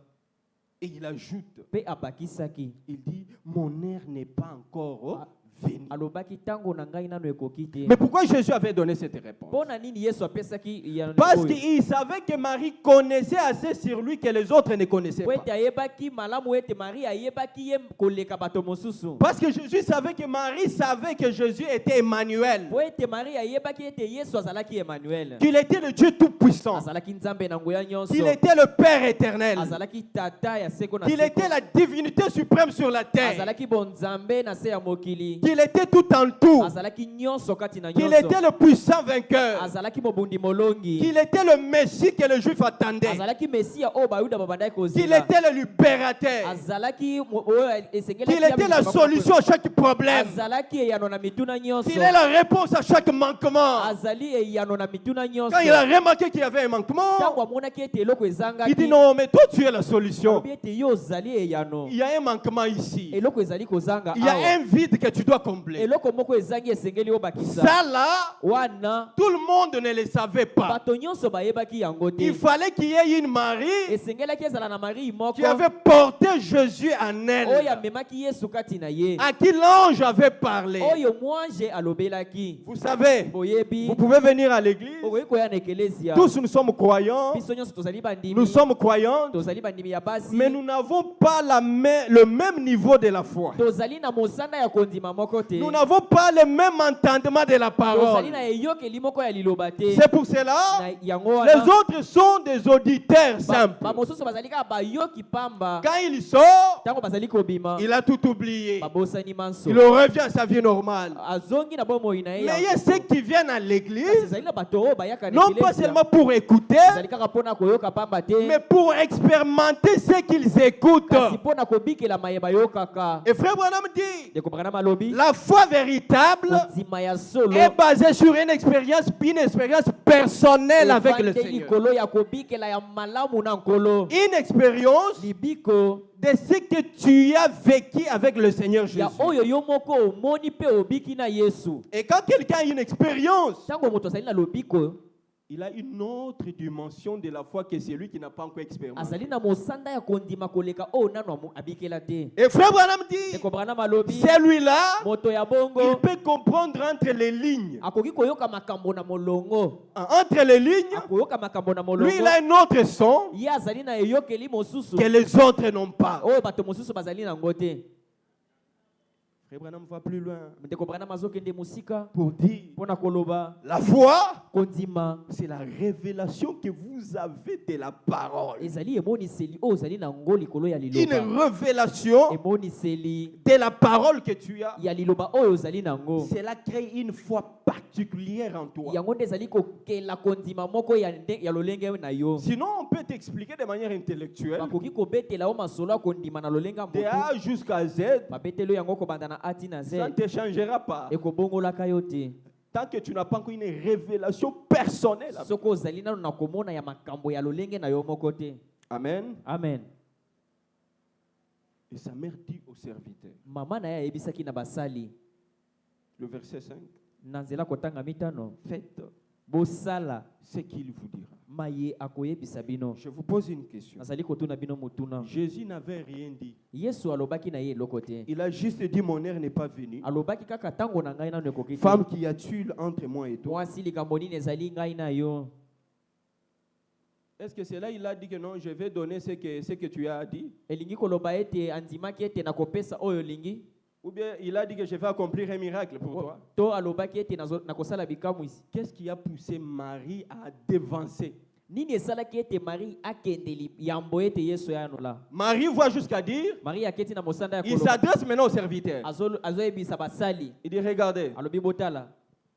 Et il ajoute, Pe abakisaki. il dit, mon heure n'est pas encore venu. Alobaki tango na ngai nano ekoki te. Mais pourquoi Jésus avait donné cette réponse? Pona nini Yesu apesaki ya Parce oyo? qu'il savait que Marie connaissait assez sur lui que les autres ne connaissaient Po ete pas. ayebaki malamu ete Marie ayebaki ye koleka bato mosusu. Parce que Jésus savait que Marie savait que Jésus était Emmanuel, Po ete Marie ayebaki ete Yesu azalaki Emmanuel. qu'il était le Dieu Tout-Puissant, Azalaki nzambe na nguya nyonso. qu'il était le Père éternel, Azalaki tata ya seko na qu'il seko. était la divinité suprême sur la terre, Azalaki bon nzambe na se ya mokili. qu'il qu'il était tout en tout, azalaki nyonso kati na qu'il nyonso, était le puissant vainqueur, azalaki mobundi molongi, qu'il était le Messie que les Juifs attendaient, azalaki mesia oyo bayuda babandaki qu'il kozela, était le libérateur, azalaki oyo esengeli qu'il était la solution à chaque problème, azalaki eyano na mituna nyonso, qu'il est la réponse à chaque manquement. azali eyano na mituna nyonso. Quand il a remarqué qu'il y avait un manquement, Ntango amonaki ete eloko il ezangaki, dit non, mais toi tu es la solution. alobi ete yo ozali eyano, Il y a un manquement ici. eloko ezali kozanga Il y a awa, un vide que tu dois combler. eloko moko ezangi esengeli obakisa. Ça là, Wana tout le monde ne le savait pas. bato nyonso bayebaki yango te. Il fallait qu'il y ait une Marie Esengelaki ezala na Marie moko qui avait porté Jésus en oyo elle, amemaki Yesu kati na ye, à qui l'ange avait parlé. oyo mwange alobelaki. Vous savez, Boyebi vous pouvez venir à l'église. okoki koya na ekelezia, Tous nous sommes croyants, biso nyonso tozali bandimi, nous sommes croyants, tozali bandimi ya basi, mais nous n'avons pas le même niveau de la foi. tozali na mosanda ya kondima moko te, Nous n'avons pas le même entendement de la parole. tozali na eyokeli moko ya liloba te. C'est pour cela, Na yango les wana autres sont des auditeurs simples. bamosusu bazali kaka bayoki pamba, Quand il sort, ntango bazali kobima il a tout oublié. babosani manso, Il revient à sa vie normale. azongi na bomoi na ye. Mais il y a ceux qui viennent à Kasi l'église, ezali na bato oyo bayaka na non pas ekelezia, seulement pour écouter, ezali kaka mpona koyoka pamba te, mais pour expérimenter ce qu'ils écoutent. kasi mpona kobikela mayeba bayokaka. Et Frère Branham dit, Ndeko Branham alobi la foi véritable kondima ya solo est basée sur une expérience personnelle avec le evandeli Seigneur. likolo ya kobikela ya malamu na nkolo, Une expérience libiko de ce que tu as vécu avec le Seigneur Jésus. ya oyo yo moko omoni mpe obiki na Yesu. Et quand quelqu'un a une expérience, Ntango moto azali na lobiko, il a une autre dimension de la foi que celui qui n'a pas encore expérimenté. azali na mosanda ya kondima koleka oyo nano abikela te. Et Frère Branham dit, Ndeko Branham alobi celui-là, moto ya il bongo peut comprendre entre les lignes. akoki koyoka makambo na molongo, Entre les lignes, akoyoka makambo na lui, il molongo, a un autre son ye azali na eyokeli mosusu que les autres n'ont pas. oyo bato mosusu bazali nango te. Frère Branham va plus loin Ndeko Branham azokende mosika pour dire, mpona koloba la foi, kondima c'est la révélation que vous avez de la parole. ezali emoniseli oyo ozali nango likolo ya Une liloba, révélation emoniseli de la parole que tu as. ya liloba oyo ozali nango, Cela crée une foi particulière en toi. yango nde ezali kokela kondima moko ya lolenge na yo. Sinon, on peut t'expliquer de manière intellectuelle, bakoki kobetela yo masolo ya kondima na lolenge ya de motu, A jusqu'à Z, babetelo yango kobanda na ati na ça ne z, te changera pas. ekobongolaka yo te Tant que tu n'as pas encore une révélation personnelle. soki ozali nano na komona ya makambo ya lolenge na yo moko te. Amen. Amen. Et sa mère dit au serviteur, Mama na ye ayebisaki na basali le verset 5, na nzela kotanga mitano, faites bosala ce qu'il vous dira. maye akoyebisa bino. Je vous pose une question. Nazali kotuna bino motuna. Jésus n'avait rien dit. Yesu alobaki na ye eloko te. Il a juste dit, mon heure n'est pas venue. Alobaki kaka tango na ngai nano ekoki te. Femme, qu'y a-t-il entre moi et toi? Mwasi likambo nini ezali ngai na yo. Est-ce que c'est là il a dit que non, je vais donner ce que tu as dit? Elingi koloba ete andimaki ete nakopesa oyo lingi. Ou bien il a dit que je vais accomplir un miracle pour toi? To alobaki ete nakosala bikamwisi. Qu'est-ce qui a poussé Marie à devancer? Nini esalaki ete Marie akende yambo ete Yesu yanola. Marie voit jusqu'à dire, Marie aketi na mosanda ya il koloba. s'adresse maintenant au serviteur. Azoyebisa basali. Il dit, regardez, Alobi botala.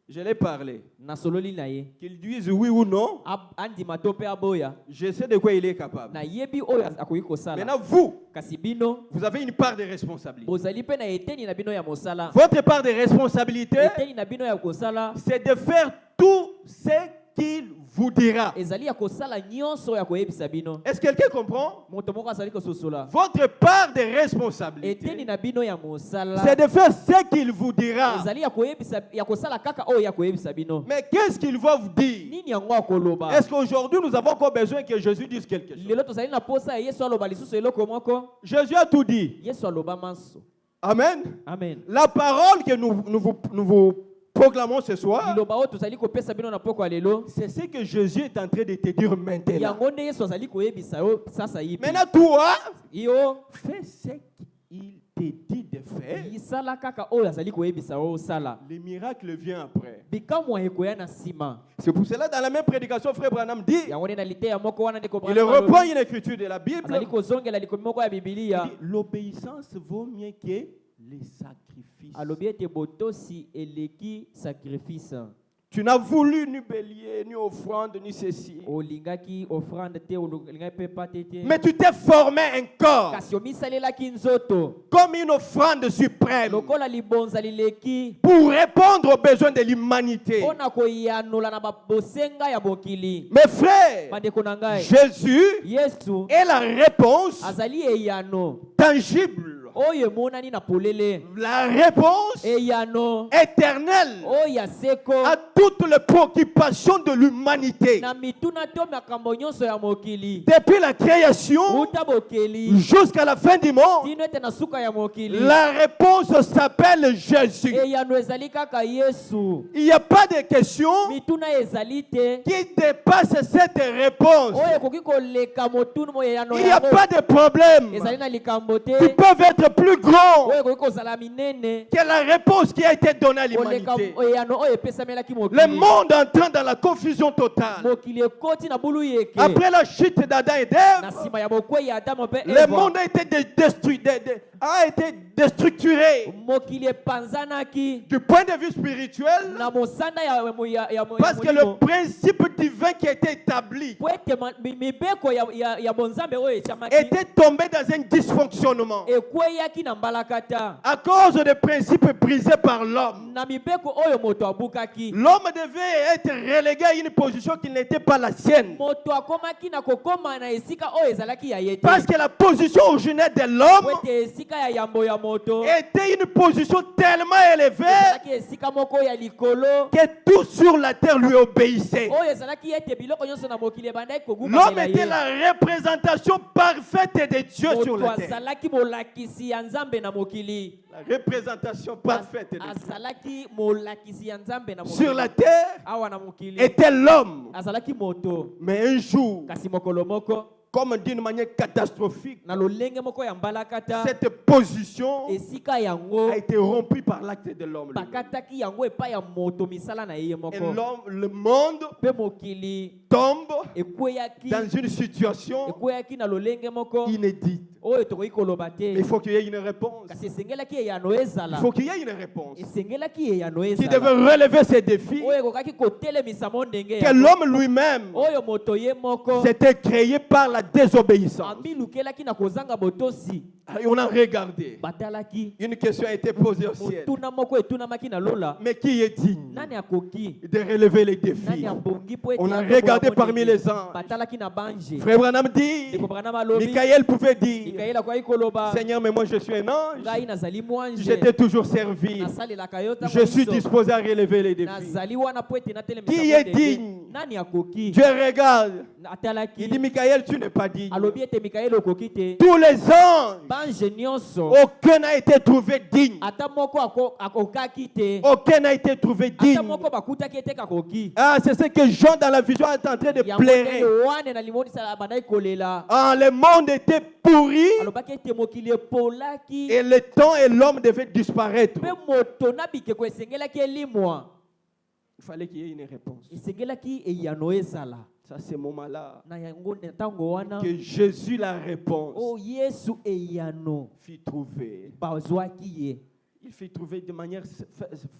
je l'ai parlé. Na sololi na ye. Qu'il dise oui ou non, Andima to pe aboya. je sais de quoi il est capable. Na yebi oyo akoki kosala. Maintenant, vous, Kasi bino vous avez une part de responsabilité. bozali pe na eteni na bino ya mosala. Votre part de responsabilité, Eteni na bino ya kosala c'est de faire tout ce qu'il vous dira. ezali ya kosala nyonso ya koyebisa bino. Est-ce que quelqu'un comprend? Moto moko azali kososola. Votre part de Eteni responsabilité, na bino ya mosala c'est de faire ce qu'il vous dira. ezali ya koyebisa ya kosala kaka oyo ya koyebisa bino. Mais qu'est-ce qu'il va vous dire? Nini yango akoloba? Est-ce qu'aujourd'hui nous avons encore besoin que Jésus dise quelque chose? Lelo tozali na posa ya Yesu aloba lisusu eloko moko. Jésus a tout dit. Yesu aloba manso. Amen. Amen. La parole que nous vous proclamons ce soir, Liloba oyo tozali kopesa bino na poko ya lelo. c'est ce que Jésus est en train de te dire maintenant. Yango nde Yesu azali koyebisa yo sasa yipi. Maintenant, toi, Yo fais ce qu'il te dit de faire. isala kaka oyo azali koyebisa yo sala. Le miracle vient après. Bikamwa ekoya na sima. C'est pour cela, dans la même prédication, Frère Branham dit, Yango nde na lite ya moko wana ndeko il Branham reprend alobi. une écriture de la Bible. Azali kozongela likomi moko ya Biblia. Il dit, l'obéissance vaut mieux que les sacrifices. alobi ete botosi eleki sacrifice. Tu n'as voulu ni bélier, ni offrande, ni ceci. olingaki offrande te olingaki mpe pate te, Mais tu t'es formé un corps kasi omisalelaki nzoto comme une offrande suprême lokola libonza lileki pour répondre aux besoins de l'humanité. mpo na koyanola na bosenga ya mokili. Mes frères, bandeko na ngai, Jésus yesu est la réponse azali eyano tangible, oyo emonani na polele, la réponse eyano éternelle oyo ya seko à toutes les préoccupations de l'humanité. na mituna to makambo nyonso ya mokili Depuis la création uta bokeli jusqu'à la fin du monde, tino ete na suka ya mokili, la réponse s'appelle Jésus. eyano ezali kaka yesu. Il n'y a pas de question mituna ezali te qui dépasse cette réponse. oyo ekoki koleka motunu mo eyano Il n'y a yango, pas de problème ezali na likambo te qui peuvent être plus grands oyo ekoki kozala minene que la réponse qui a été donnée à koleka l'humanité. eyano oyo epesamelaki Le mokili. monde entrant dans la confusion totale. mokili ekoti na bulu yeke Après la chute d'Adam et na d'Ève, nsima ya bokwei ya adamu mpe le Eva, monde a été déstructuré mokili epanzanaki du point de vue spirituel, na mosanda ya parce que le principe divin qui a été établi po ete mibeko ya bonzambe oyo etiamaki était tombé dans un dysfonctionnement ekweyaki na mbalakata à cause des principes brisés par l'homme. na mibeko oyo moto abukaki. L'homme devait être relégué à une position qui n'était pas la sienne. moto akomaki na kokoma na esika oyo ezalaki ya ye te, Parce que la position originelle de po l'homme ete esika ya yambo ya moto était une position tellement élevée ezalaki esika moko ya likolo que tout sur la terre lui obéissait. oyo ezalaki ete biloko nyonso na mokili ebandaki L'homme kogukamela était ye. la représentation parfaite de Dieu sur moto la terre. azalaki molakisi ya nzambe na mokili, La représentation parfaite de Dieu azalaki molakisi ya nzambe na sur la mokili terre awa na mokili, était l'homme. azalaki moto. Mais un jour, kasi mokolo moko comme d'une manière catastrophique, na lolenge moko ya mbalakata cette position esika yango a été rompue par l'acte de l'homme. lui-même. bakataki yango epai ya moto misala na ye Et moko, le monde mpe mokili tombe ekweyaki dans une situation na lolenge moko inédite. oyo tokoki koloba Mais il te, faut qu'il y ait une réponse. kasi esengelaki eyano Il ezala, faut qu'il y ait une réponse esengelaki eyano qui ezala devait relever ces défis oyo ekokaki kotelemisa mo ndenge que yango. l'homme lui-même oyo moto ye moko s'était créé par la désobéissance. amilukelaki na kozanga botosi, Et on a regardé. batalaki Une question a été posée au ciel. motuna moko etunamaki na lola, Mais qui est digne nani akoki, de relever les nani défis? abongi po ete On a atombola regardé mo parmi ndenge. les anges. batalaki na banje. Frère Branham dit, Ndeko Branham alobi, Michael pouvait dire, mikaeli akwaki koloba, Seigneur, mais moi je suis un ange. ngai nazali mwanje, J'étais toujours servi. nasalelaka yo ntango Je suis nyonso. disposé à relever les défis. nazali wana po ete natelemisa Qui mo est ndenge. digne? Nani akoki, Dieu regarde. Il atalaki dit, Michael, tu n'es pas digne. alobi ete mikaeli okoki te. Tous les anges, banje nyonso aucun n'a été trouvé digne. ata moko akokaki te, Aucun n'a été trouvé ata digne. moko bakutaki ete kakoki. Ah, c'est ce que Jean dans la vision est en train de yango plairer. nde wane na limonisa abandaki kolela, Ah, le monde était pourri alobaki ete mokili epolaki et le temps et l'homme devaient disparaître. mpe moto na bikeko esengelaki elimwa, Il fallait qu'il y ait une réponse. esengelaki eyano ezala. Ça, c'est moment-là na yango ntango wana que Jésus, la réponse, o yesu eyano fit trouver. bazwaki ye, Il fit trouver de manière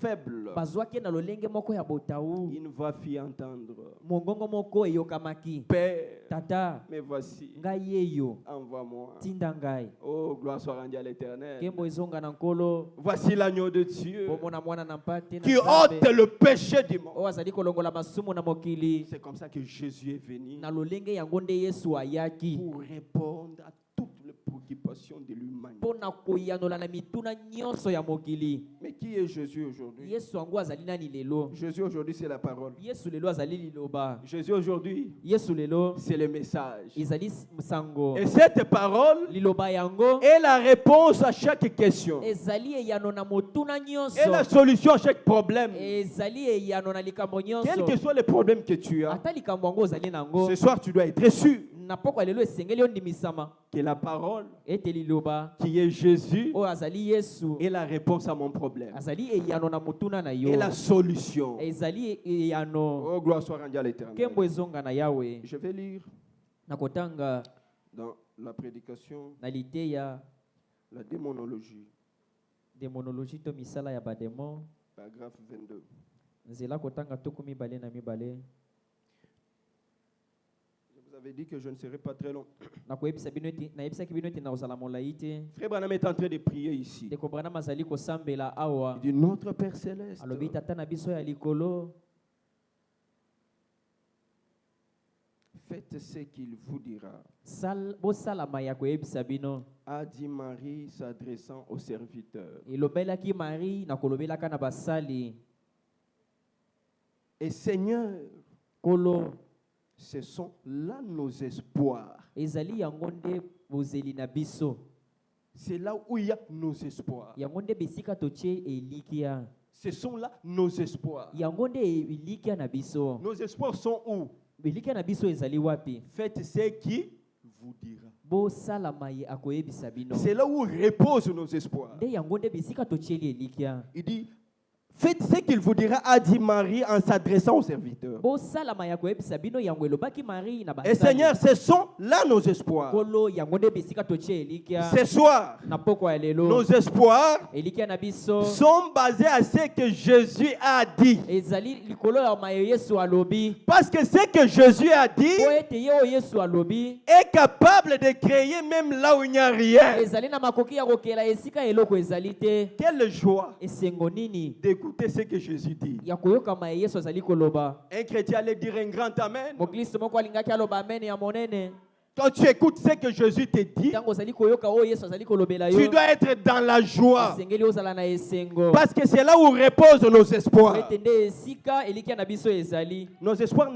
faible. bazwaki na lolenge moko ya botau, Une voix fit entendre, mongongo moko eyokamaki, Père, tata me voici, ngai yeyo, envoie-moi. tinda ngai, Oh, gloire soit rendue à l'Éternel. nkembo ezonga na nkolo. Voici l'agneau de Dieu bomona mwana na mpate na qui Nzambe, ôte le péché du monde. oyo azali kolongola masumu na mokili. C'est comme ça que Jésus est venu na lolenge yango nde yesu ayaki pour répondre à toutes les préoccupations de l'humanité. mpo na koyanola na mituna nyonso ya mokili. Mais qui est Jésus aujourd'hui? yesu yango azali nani lelo? Jésus aujourd'hui, c'est la parole. yesu lelo azali liloba, Jésus aujourd'hui, yesu lelo c'est le message. ezali sango. Et cette parole liloba yango est la réponse à chaque question. ezali eyano na motuna Et nyonso, la solution à chaque problème. ezali eyano na likambo Quel nyonso. que soit le problème que tu as, ata likambo yango ozali nango, ce soir tu dois être sûr na pokwa lelo esengeli ondimisama que la parole ete liloba qui est Jésus oyo azali yesu est la réponse à mon problème. azali eyano na motuna na yo, Et la solution. ezali eyano. Oh, gloire soit rendue à l'Éternel. nkembo ezonga na yawe. Je vais lire na kotanga dans la prédication na liteya la démonologie. Démonologie to misala ya bademo. Paragraphe 22. Nzela kotanga tuku mibale na mibale. Je vous avais dit que je ne serai pas très long. Nakoyebisa bino ete nayebisaki bino ete nakozala molai te. Frère Branham est en train de prier ici. Ndeko Branham azali kosambela awa. Il dit notre Père Céleste. Alobi tata na biso ya likolo. Faites ce qu'il vous dira. Bosalama ya koyebisa bino. A dit Marie s'adressant au serviteur. Elobelaki Marie na kolobelaka na basali. Et Seigneur, Kolo ce sont là nos espoirs. ezali yango nde bozeli na biso. C'est là où il y a nos espoirs. Yango nde bisika totie elikia. Ce sont là nos espoirs. Yango nde elikia na biso. Nos espoirs sont où? Elikia na biso ezali wapi? Faites ce qui vous dira. Bosalama ye akoyebisa bino. C'est là où reposent nos espoirs. Nde yango nde bisika totie elikia. Il dit, faites ce qu'il vous dira, a dit Marie en s'adressant au serviteur. Bosalama ya koyebisa bino yango elobaki Marie na basali. Et Seigneur, ce sont là nos espoirs. Kolo yango nde bisika totie elikia. Ce soir, Na poko ya lelo. nos espoirs Elikia na biso. sont basés à ce que Jésus a dit. Ezali likolo ya mayo Yesu alobi. Parce que ce que Jésus a dit Po ete ye o Yesu alobi. est capable de créer même là où il n'y a rien. Ezali na makoki ya kokela esika eloko ezali te. Quelle joie Esengo nini d'écouter ce que Jésus dit. ya koyokama Yesu azali koloba. Un chrétien allait dire un grand amen. Mokristo moko alingaki aloba amen ya monene. Quand tu écoutes ce que Jésus te dit, Tango ozali koyoka o Yesu azali kolobela yo. tu dois être dans la joie. Esengeli ozala na esengo. Parce que c'est là où reposent nos espoirs. Ete nde esika elikia na biso ezali. Nos espoirs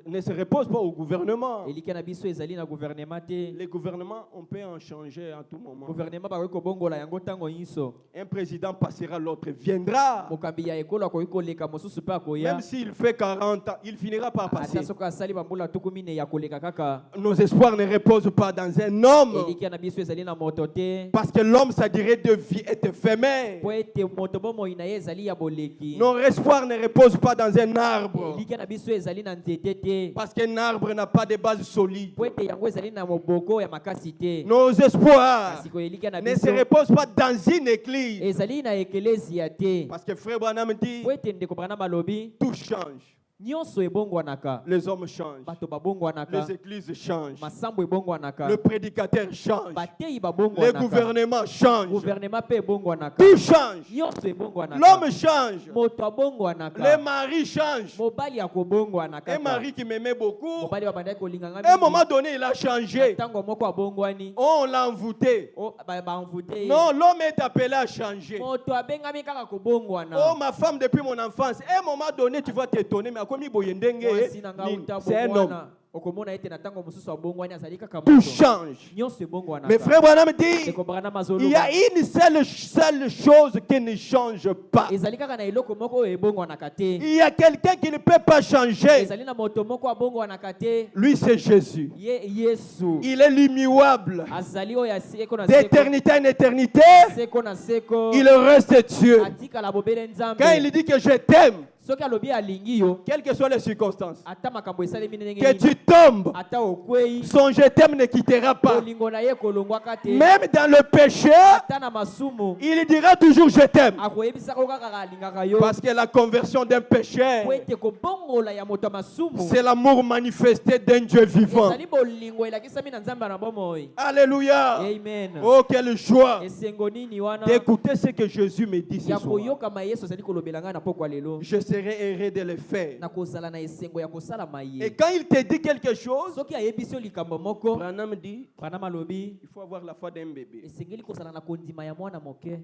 ne se reposent pas au gouvernement. Elikia na biso ezali na gouvernement te. Les gouvernements, on peut en changer à tout moment. Gouvernement bakoki kobongola yango ntango nyonso. Un président passera, l'autre viendra. Mokambi ya ekolo akoki koleka mosusu mpe akoya. Même s'il fait 40 ans, il finira par passer. Ata soki asali bambula tuku mine ya koleka kaka. Nos espoirs ne reposent pas dans un homme. Elikia na biso ezali na moto te. Parce que l'homme, sa durée de vie est éphémère. Po ete moto bomoi na ye ezali ya boleki. Nos espoirs ne reposent pas dans un arbre. Elikia na biso ezali na nzete te. Parce qu'un arbre n'a pas de base solide. Po ete yango ezali na moboko ya makasi te. Nos espoirs Kasi ko elikia na ne se biso reposent pas dans une église. ezali na ekelezia te. Parce que frère Branham dit, Po ete ndeko Branham alobi tout change. nyonso ebongwanaka. Les hommes changent. Bato babongwanaka. Les églises changent. Masambo ebongwanaka. Le prédicateur change. Bateyi Les babongwanaka. gouvernements changent. Gouvernement pe ebongwanaka. Tout change. Nyonso ebongwanaka. L'homme change. Moto abongwanaka. Les maris changent. Mobali akobongwanaka. Un mari qui m'aimait beaucoup, Mobali babandaki kolinganga à un moment donné, il a changé. ntango moko abongwani. On l'a envoûté. Baenvoûté ye. Non, l'homme est appelé à changer. Moto abengami kaka kobongwana. Oh, ma femme, depuis mon enfance, à un moment donné, tu vas t'étonner, mais à quoi Mwasi na nga uta c'est un homme. bongwana. Okomona ete na ntango mosusu abongwani azali kaka Tout moto. change. Nyonso ebongwanaka. Mais frère Branham dit, Ndeko Branham il y a azoloba. une seule chose qui ne change pas. Ezali kaka na eloko moko oyo ebongwanaka te. Il y a quelqu'un qui ne peut pas changer. Ezali na moto moko abongwanaka te. Lui, c'est Jésus. Yesu. Il est l'immuable. Azali oyo ya seko na seko. D'éternité en éternité, Seko na seko. il reste Dieu. Atikala bobele nzambe. Quand il dit que je t'aime, Soki alobi alingi yo. quelles que soient les circonstances, Ata makambo esalemi ndenge que nini. tu tombes, Ata okwei. son je t'aime ne quittera pas. Kolingo na ye kolongwaka te. Même dans le péché, Ata na masumu. il dira toujours je t'aime. Akoyebisaka yo kaka alingaka yo. Parce que la conversion d'un pécheur, Po ete kobongola ya moto ya masumu. c'est l'amour manifesté d'un Dieu vivant. Ezali bolingo elakisami na nzambe na bomoi. Alléluia. Amen. Oh, quelle joie Esengo nini wana. d'écouter ce que Jésus me dit ce Ya soir. koyokama Yesu azali kolobela ngai na pokwa lelo. Je serai heureux de le faire. Na kozala na esengo ya kosalama Et ye. quand il te dit quelque chose, Soki ayebisi yo likambo moko. Branham dit, Branham alobi il faut avoir la foi d'un bébé. esengeli kozala na kondima ya mwana moke.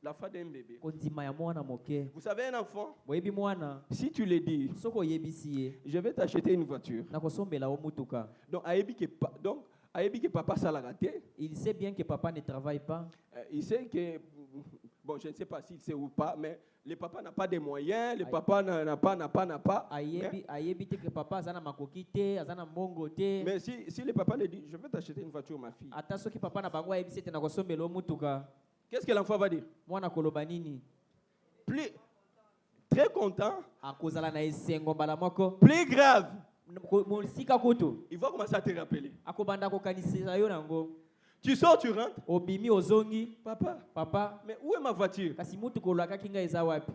La foi d'un bébé. Kondima ya mwana moke. Vous savez, un enfant, Boyebi mwana. si tu le dis, Soki oyebisi ye. je vais t'acheter une voiture. Na kosombela o mutuka. Donc, ayebi que papa ça l'a raté. Il sait bien que papa ne travaille pas. Il sait que, bon, je ne sais pas s'il sait ou pas, mais le papa n'a pas de moyens, le papa n'a pas. Ayebi te que papa azana makoki te, azana mbongo te. Mais si le papa le dit, je vais t'acheter une voiture, ma fille, Ata soki papa na bango ayebisi te na kosombela o mutuka. qu'est-ce que l'enfant va dire? Mwana koloba nini? Plus, très content, Akozala na esengo mbala moko. plus grave, Mosika kutu. il va commencer à te rappeler. Akobanda kokanisisa yo nango. Tu sors, tu rentres. Obimi ozongi. Papa, mais où est ma voiture? Kasi mutu kolaka kinga eza wapi?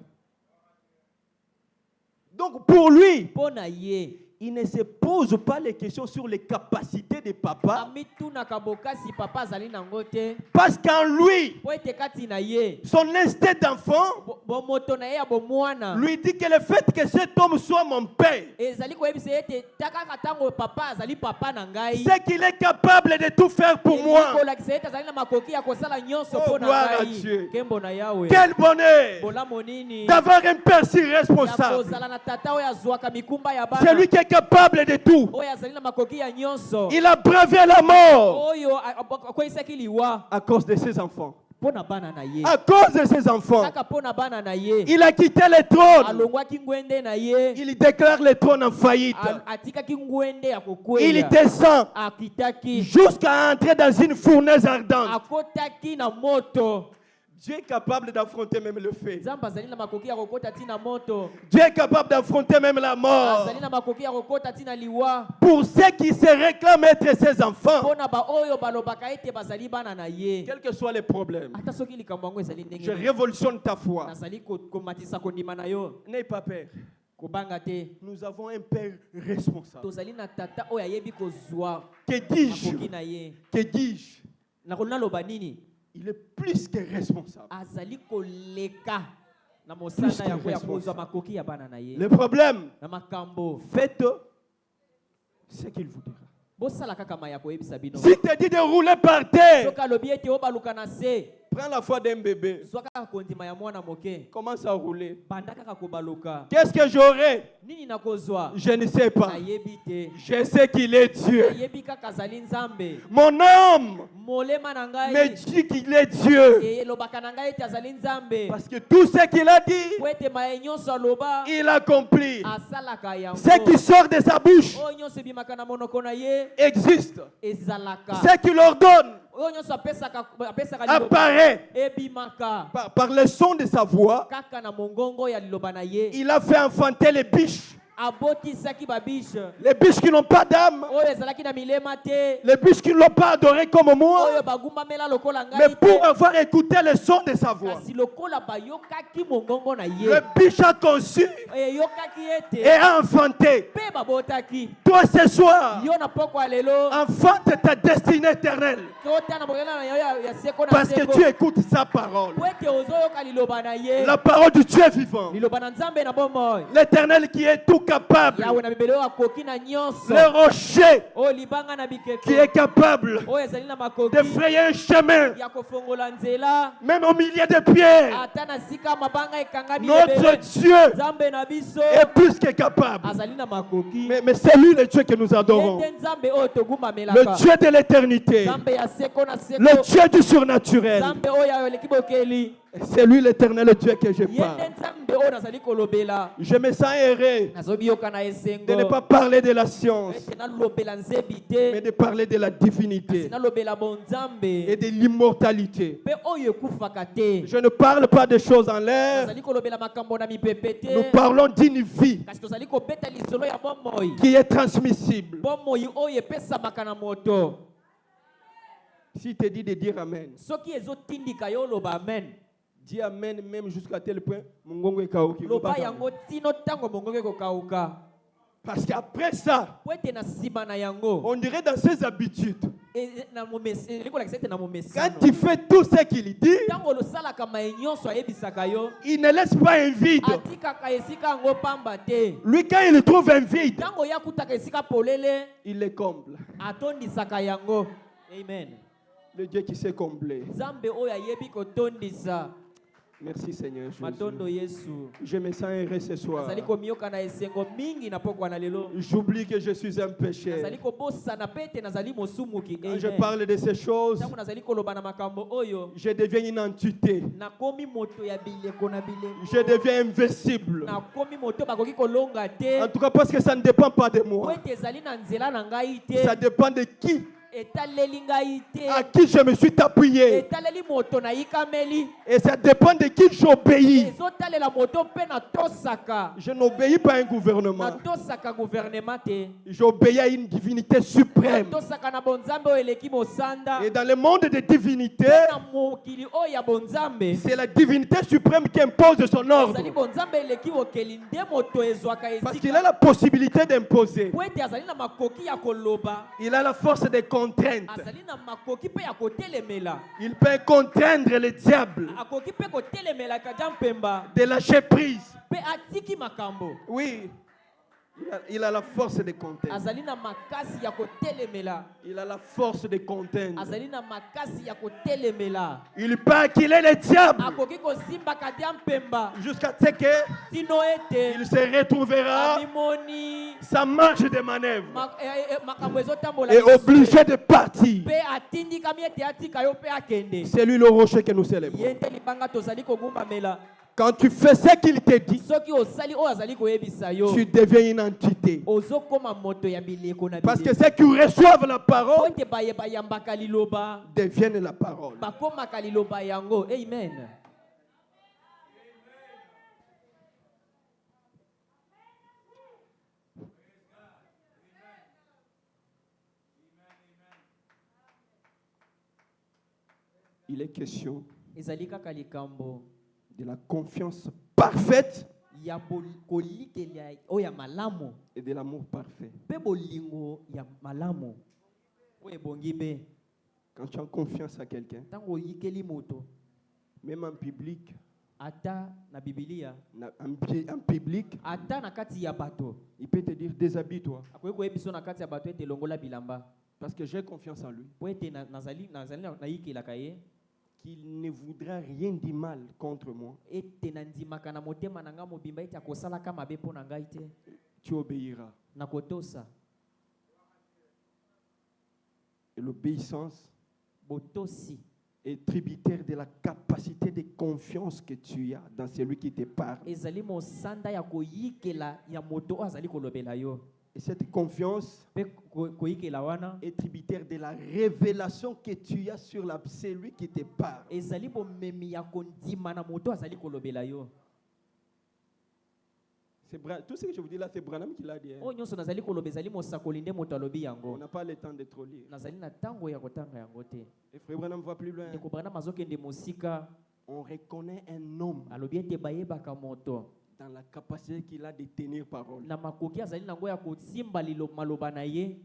Donc pour lui, Pona ye. il ne se pose pas les questions sur les capacités de papa. Amituna kaboka si papa azali nango te. Parce qu'en lui, Po ete kati na ye. son instinct d'enfant Bo moto na ye ya bo mwana. lui dit que le fait que cet homme soit mon père, Ezali koyebisa ete takaka tango papa azali papa na ngai. c'est qu'il est capable de tout faire pour moi. Kolakisa ete azali na makoki ya kosala nyonso Oh, po na gloire à ngai. Dieu. Kembo na Yawe. Quel bonheur Bolamo nini? d'avoir un père si Ya responsable. kozala na tata oyo azwaka mikumba ya bana. C'est lui qui est capable de tout. Oyo azali na makoki ya nyonso. Il a bravé la mort Oyo akoyisaki liwa à cause de ses enfants. mpo na bana na ye. À cause de ses enfants, Kaka mpo na bana na ye. il a quitté le trône. Alongwaki ngwende na ye. Il déclare le trône en faillite. Atikaki ngwende ya Il kokweya. descend Akitaki. jusqu'à entrer dans une fournaise ardente. Akotaki na moto. Dieu est capable d'affronter même le feu. Nzambe azali na makoki ya kokota tina moto. Dieu est capable d'affronter même la mort. Azali na makoki ya kokota tina liwa. Pour ceux qui se réclament être ses enfants, Pona ba oyo balobaka ete bazali bana na ye. quels que soient les problèmes, Ata soki likambo yango ezali ndenge je nini. révolutionne ta foi. Nazali komatisa kondima na yo. N'aie pas peur. Kobanga te. Nous avons un père responsable. Tozali na tata oyo ayebi kozwa Que dis-je? makoki na ye. Que dis-je? Naloba nini? Il est plus que responsable. Azali koleka na mosana yango ya kozwa makoki ya bana na ye. Le problème, Na makambo. faites ce qu'il vous dira. Bosala kaka maya koyebisa bino. Si te dit de rouler par terre, Soki alobi ete obaluka na se. prends la foi d'un bébé. Zwa kaka kondima ya mwana moke. Commence à rouler. Banda kaka kobaluka. Qu'est-ce que j'aurai? Nini nakozwa? Je ne sais pas. Nayebi te. Je sais qu'il est Dieu. Nayebi kaka azali Nzambe. Mon âme Molema na me ngai. dit qu'il est Dieu. Elobaka na ngai ete azali Nzambe. Parce que tout ce qu'il a dit, Po ete maye nyonso aloba. il accomplit. Asalaka yango. Ce qui sort de sa bouche Oyo nyonso ebimaka na monoko na ye. existe. Ezalaka. Ce qu'il ordonne Oyo nyonso apesaka liloba. apparaît. Ebimaka. Par le son de sa voix, Kaka na mongongo ya liloba na ye. il a fait enfanter les biches. Abotisaki babiche. Les biches qui n'ont pas d'âme. Oyo ezalaki na milema te. Les biches qui ne l'ont pas adoré comme moi. Oyo bagumbamela lokola Mais ngai pour te. avoir écouté le son de sa voix, Kasi lokola bayokaki mongongo na ye. le biche a conçu Eyokaki ete. et a enfanté. Pe babotaki. Toi ce soir, Yo na poko ya lelo. enfante ta destinée éternelle. Kota na mokela na yo ya seko na Parce que seko. tu écoutes sa parole. Po ete ozoyoka liloba na ye. La parole du Dieu vivant. Liloba na Nzambe na bomoi. L'éternel qui est tout capable. Yawe na bibele oyo akoki na nyonso. Le rocher Oyo libanga na qui bikeko. est capable Oyo ezali na makoki. de frayer un chemin, Ya kofongola nzela. même au milieu de pierres. Ata na sika mabanga ekangami Notre ebele. Dieu Nzambe na biso. est plus que capable. Azali na makoki. Mais c'est lui le Dieu que nous adorons. Yende Nzambe oyo Le togumbamelaka. Dieu de l'éternité. Nzambe ya seko na seko. Le Dieu du surnaturel. Nzambe oyo ayoleki bokeli. C'est lui l'éternel Dieu que je Yende parle. Nzambe oyo nazali kolobela. Je me sens erré Nazobiyoka na esengo. de ne pas parler de la science, Ete nalobela nzebi mais te. de parler de la divinité Kasi nalobela bon et Nzambe. de l'immortalité. Pe oyo ekufaka te. Je ne parle pas de choses en l'air. Nazali kolobela makambo na mipepe Nous te. parlons d'une vie Kasi tozali kobeta lisolo ya bomoi. qui est transmissible. Bomoi oyo epesamaka na moto. Si te dit de dire Amen, Soki ezotindika yo loba amen. dis Amen même jusqu'à tel point, Mungongo est kaoki. Loba yango tino tango mongongo ekokauka. Parce qu'après ça, Po ete na nsima na yango. on dirait dans ses habitudes, Likolakisa ete na quand momesano. il fait tout ce qu'il dit, Tango losalaka maye nyonso ayebisaka yo. il ne laisse pas un vide. Atikaka esika yango pamba te. Lui, quand il trouve un vide, Tango yakutaka esika polele. il le comble. Atondisaka yango. Amen. Le Dieu qui sait combler. Nzambe oyo ayebi kotondisa. Merci Seigneur Matondo Jésus. Yesu. Je me sens heureux ce soir. Nazali komiyoka na esengo mingi na pokwa na lelo. J'oublie que je suis un pécheur. Nazali kobosana pe ete nazali mosumuki. Quand je Amen. parle de ces choses, Tango nazali koloba na makambo oyo. je deviens une entité. Nakomi moto ya bileko na bileko. Je deviens invincible. Nakomi moto bakoki kolonga te. En tout cas, parce que ça ne dépend pas de Po moi. ete ezali na nzela na ngai te. Ça dépend de qui etaleli ngai te, à qui je me suis appuyé. etaleli moto nayikameli, Et ça dépend de qui j'obéis. ezotalela moto mpe natosaka, Je n'obéis pas à un gouvernement. natosaka gouvernement te, J'obéis à une divinité suprême. natosaka na bonzambe oyo eleki mosanda. Et dans le monde des divinités, Na mokili oyo ya bonzambe, c'est la divinité suprême qui impose son ordre. azali bonzambe eleki okeli nde moto ezwaka Parce qu'il esika, a la possibilité d'imposer. po ete azali na makoki ya koloba, Il a la force de contrainte. azali na makoki mpe ya kotelemela, Il peut contraindre le diable akoki mpe kotelemelaka ja mpemba de lâcher prise. mpe atiki makambo. Oui, il a la force de contraindre. Azali na makasi ya kotelemela, Il a la force de contraindre. azali na makasi ya kotelemela, Il peut qu'il est le diable akoki kosimbaka ja mpemba jusqu'à ce qu'il tino ete se retrouvera amimoni sa marge de manœuvre makambo ezotambola et obligé de partir. mpe atindikami ete atika yo mpe akende. C'est lui le rocher que nous célébrons. Ye nde libanga tozali kogumbamela. Quand tu fais ce qu'il te dit, Soki osali oyo azali koyebisa yo, tu deviens une entité. ozokoma moto ya bileko na Parce que bileko. ceux qui reçoivent la Po parole ete bayambaka liloba, deviennent la parole. bakomaka liloba yango. Amen. Il est question Ezali kaka likambo de la confiance parfaite ya kolikela oyo ya malamu et de l'amour parfait. mpe bolingo ya malamu oyo ebongi be. Quand tu as confiance à quelqu'un, Ntango oyikeli moto, même en public, ata na Biblia, en public, ata na kati ya bato, il peut te dire déshabille-toi akoki koyebiso na kati ya bato ete longola bilamba, parce que j'ai confiance en lui. po ete nazali nayikelaka ye, Qu'il ne voudra rien du mal contre moi. ete nandimaka na motema na ngai mobimba ete akosalaka mabe mpo na ngai te, Tu obéiras. nakotosa. Et l'obéissance Botosi est tributaire de la capacité de confiance que tu as dans celui qui te parle. ezali mosanda ya koyikela ya moto oyo azali kolobela yo, Et cette confiance mpe koyikela wana est tributaire de la révélation que tu as sur celui qui te parle. ezali bomemi ya kondima na moto oyo azali kolobela yo. Tout ce que je vous dis là, c'est Branham qui l'a dit. Hein. Oyo nyonso nazali koloba ezali mosakoli nde moto alobi On yango. n'a pas le temps de trop lire. Nazali na ntango ya kotanga yango te. Et Frère Branham va plus loin. Ndeko Branham azokende mosika, On reconnaît un homme alobi ete bayebaka moto dans la capacité qu'il a de tenir parole. na makoki azali nango ya kosimba maloba na ye.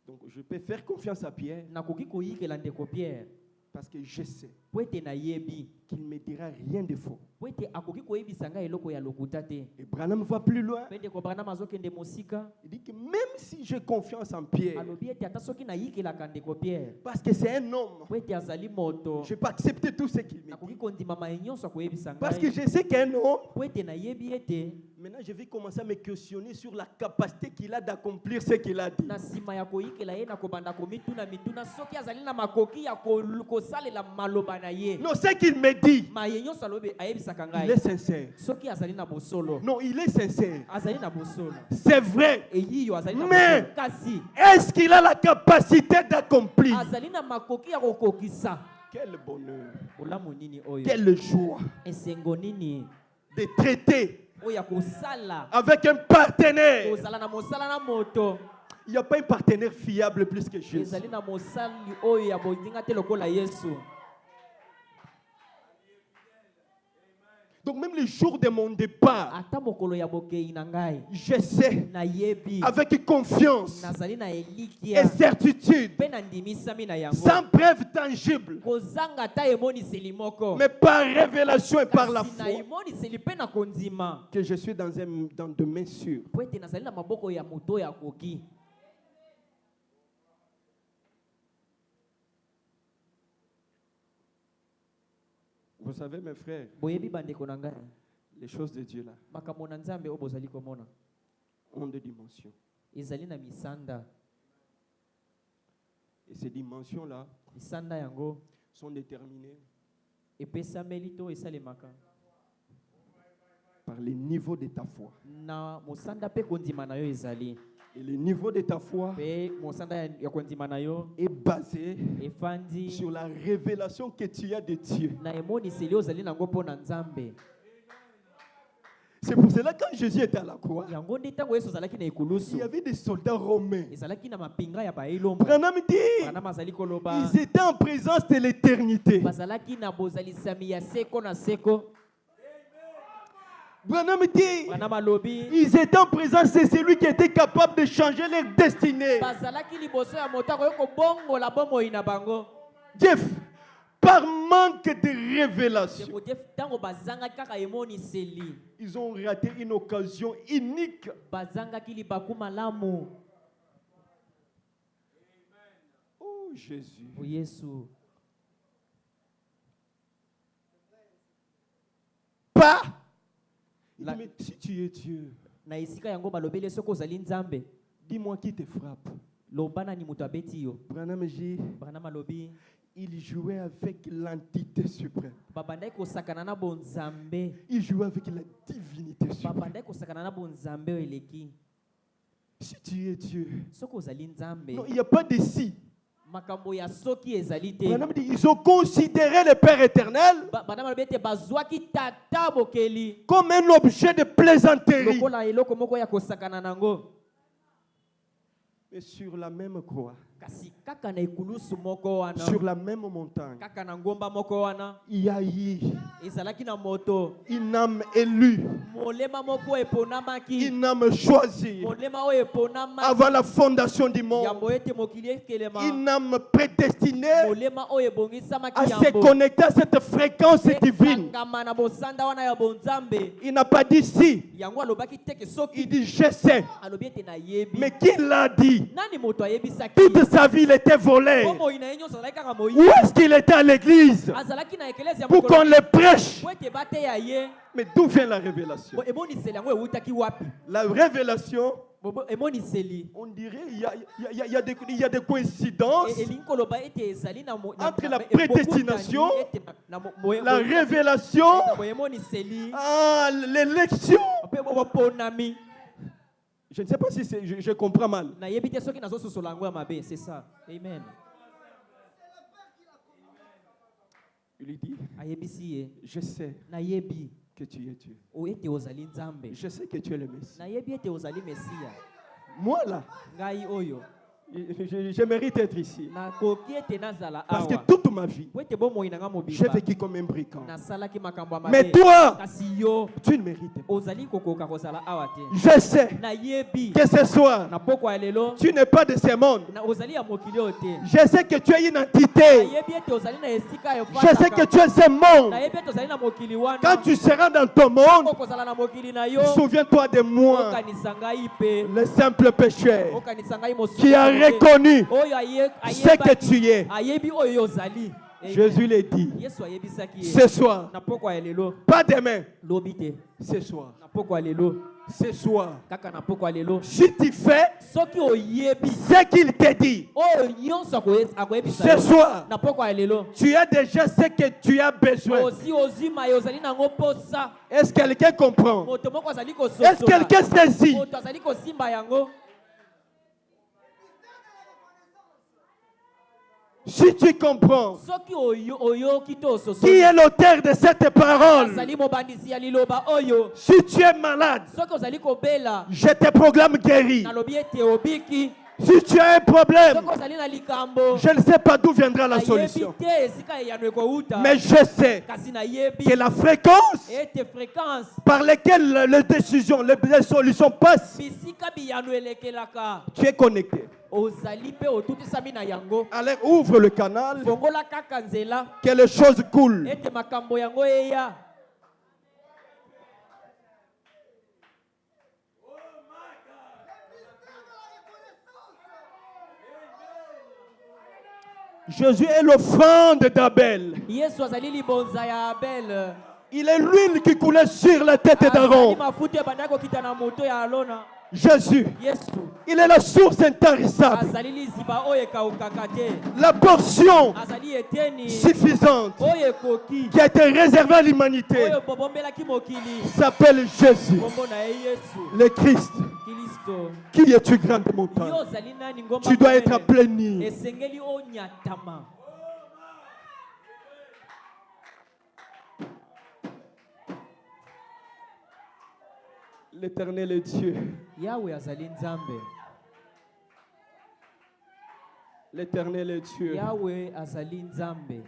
Donc je peux faire confiance à Pierre Nakoki koyikela ndeko Pierre parce que je sais po ete nayebi, qu'il ne me dira rien de faux. po ete akoki koyebisa ngai eloko ya lokuta te. Et Branham va plus loin. Mpe ndeko Branham azokende mosika, Il dit que même si j'ai confiance en Pierre, alobi ete ata soki nayikelaka ndeko Pierre, parce que c'est un homme, po ete azali moto, je peux accepter tout ce qu'il me nakoki dit. kondima nyonso akoyebisa Parce que ngai, je sais qu'un homme, po ete nayebi ete maintenant je vais commencer à me questionner sur la capacité qu'il a d'accomplir ce qu'il a dit. na nsima ya koyikela ye nakobanda komituna soki azali na makoki ya kosalela maloba na ye. Non, ce qu'il me dit, Maye nyonso alobi ayebisaka il ngai, est sincère. soki azali na bosolo, Non, il est sincère. azali na bosolo, C'est vrai. eyiyo azali na Mais- bosolo, kasi Est-ce qu'il a la capacité d'accomplir? azali na makoki ya kokokisa. Quel bonheur, Olamu nini oyo, quelle joie esengo nini de traiter oyo ya kosala, avec un partenaire. kozala na mosala na moto. Il n'y a pas un partenaire fiable plus que Jésus. Ezali na mosali oyo ya bozinga te lokola Yesu. Donc même le jour de mon départ, Ata mokolo ya bokei na ngai, je sais nayebi, avec confiance nazali na elikia, et certitude, mpe nandimisami na yango, sans preuve tangible, kozanga ata emoniseli moko, mais par révélation et par la kasi na foi, emoniseli mpe na kondima, que je suis dans de mains sûres. po ete nazali na maboko ya moto oyo akoki. Vous savez, mes frères, Boyebi bandeko na ngai, les choses de Dieu là makambo na Nzambe oyo bozali komona ont des dimensions. ezali na misanda. Et ces dimensions-là Misanda yango sont déterminées epesameli to esalemaka par les niveaux de ta foi. na mosanda mpe kondima na yo ezali. Et le niveau de ta foi mpe mosanda ya kondima na yo est basé efandi sur la révélation que tu as de Dieu. na emoniseli ozali nango mpo na nzambe. C'est pour cela que quand Jésus était à la croix, Yango nde ntango Yesu azalaki na ekulusu il y avait des soldats romains. ezalaki na mapinga ya baelombo. Branham dit, Branham azali koloba ils étaient en présence de l'éternité. bazalaki na bozalisami ya seko na seko. Branham dit, Branham alobi ils étaient en présence de celui qui était capable de changer leur destinée. bazalaki liboso ya moto akoki kobongola bomoi na bango. Jeff, par manque de révélation, Ntango bazangaki kaka emoniseli ils ont raté une occasion unique. bazangaki libaku malamu. Oh Jésus. O Yesu Pas. Il La- dit, mais si tu es Dieu, na esika yango balobeli soki ozali nzambe dis-moi qui te frappe. loba nani moto abeti yo. Branham dit, Branham alobi il jouait avec l'entité suprême. babandaki kosakana na bonzambe Il jouait avec la divinité suprême. babandaki kosakana na bonzambe oyo eleki. Si tu es Dieu. Soki ozali nzambe Non, il n'y a pas de si. makambo ya soki ezali te. Branham dit, ils ont considéré le Père éternel Branham alobi ete bazwaki tata bokeli comme un objet de plaisanterie. lokola eloko moko ya kosakana nango. Mais sur la même croix, Kasi kaka na ekulusu moko wana sur la même montagne, kaka na ngomba moko wana il y a eu ezalaki na moto une âme élue, molema moko eponamaki une âme choisie molema oyo eponamaki avant la fondation du monde, yambo ete mokili ekelema une âme prédestinée molema oyo ebongisamaki à se yambo connecter à cette fréquence divine. ekangama na bosanda wana ya bonzambe. Il n'a pas dit si, Yango alobaki teke soki il dit je sais. alobi ete nayebi. Mais qui l'a dit? Nani moto ayebisaki Toute sa vie, il était volé. bomoi na ye nyonso azalaki kaka moi Où est-ce qu'il était à l'église? azalaki na ekelesi ya Pour qu'on le prêche. po ete bateya ye. Mais d'où vient la révélation? Emoniseli yango ewutaki wapi? La révélation, Emoniseli on dirait il y a des coïncidences elingi koloba ete ezali na entre la prédestination, la révélation, emoniseli l'élection. mpe boponami. Je ne sais pas si je comprends mal. nayebi te soki nazososola yango ya mabe. C'est ça. Amen. Il lui dit, ayebisi ye je sais nayebi que tu es Dieu. o ete ozali nzambe. Je sais que tu es le Messie. nayebi ete ozali mesiya. Moi là, Ngai oyo je mérite d'être ici. nakoki ete nazala Parce que awa toute ma vie, po ete bomoi nanga j'ai mobimba vécu comme un brigand. nasalaki makambo ya Mais mabe. toi, kasi yo tu ne mérites pas. ozali kokoka kozala awa te. Je sais nayebi que ce soir, na poko ya lelo tu n'es pas de ce monde. ozali ya mokili oyo te. Je sais que tu es une entité. nayebi ete ozali na esika Je sais que tu es ce monde. nayebi ete ozali na mokili wana. Quand tu seras dans ton monde, okozala na mokili na yo souviens-toi de moi, okanisa ngai mpe le simple pécheur, okanisa ngai mosusu qui a reconnu oyo ce que tu es. ayebi oyo ozali. Jésus l'a dit. Yesu ayebisaki ye Ce soir, na poko ya lelo pas demain, lobi te. ce soir, na poko ya lelo ce soir. kaka na poko ya lelo Si tu fais soki oyebi ce qu'il te dit, oyo nyonso akoyebisa ce yo soir, na poko ya lelo tu as déjà ce que tu as besoin. osi ozima ye ozali nango posa. Est-ce que quelqu'un comprend? moto moko azali Est-ce que quelqu'un saisit? moto azali kosimba yango. Si tu comprends, soki oyoki to qui est l'auteur de cette parole? azali mobandisi ya liloba oyo. Si tu es malade, soki ozali kobela je te proclame guéri. nalobi ete obiki. Si tu as un problème, soki ozali na likambo je ne sais pas d'où viendra la nayebi solution. te esika eyano ekouta. Mais je sais kasi nayebi que la fréquence ete fréquence par laquelle les décisions, les solutions passent, bisika biyano elekelaka tu es connecté. ozali mpe otutisami na yango. Alors ouvre le canal, fongola kaka nzela que les choses coulent. ete makambo yango eya. Jésus est l'offrande d'Abel. Yesu azali libonza ya Abel. Il est l'huile qui coulait sur la tête azali d'Aaron. mafuta ebandaki kokita na moto ya Alona. Jésus, Yesu il est la source intarissable, azali liziba oyo ekaukaka te. la portion Azali eteni suffisante oyo ekoki qui a été réservée à l'humanité oyo bobombelaki mokili. s'appelle Jésus, Kombo na ye Yesu le Christ. Kristo. Qui es-tu, grande montagne? Yo ozali nani ngomba Tu dois être monene. applaudi. Esengeli onyatama. L'Éternel est Dieu. Yahweh azali nzambe. L'Éternel est Dieu. Yahweh azali nzambe.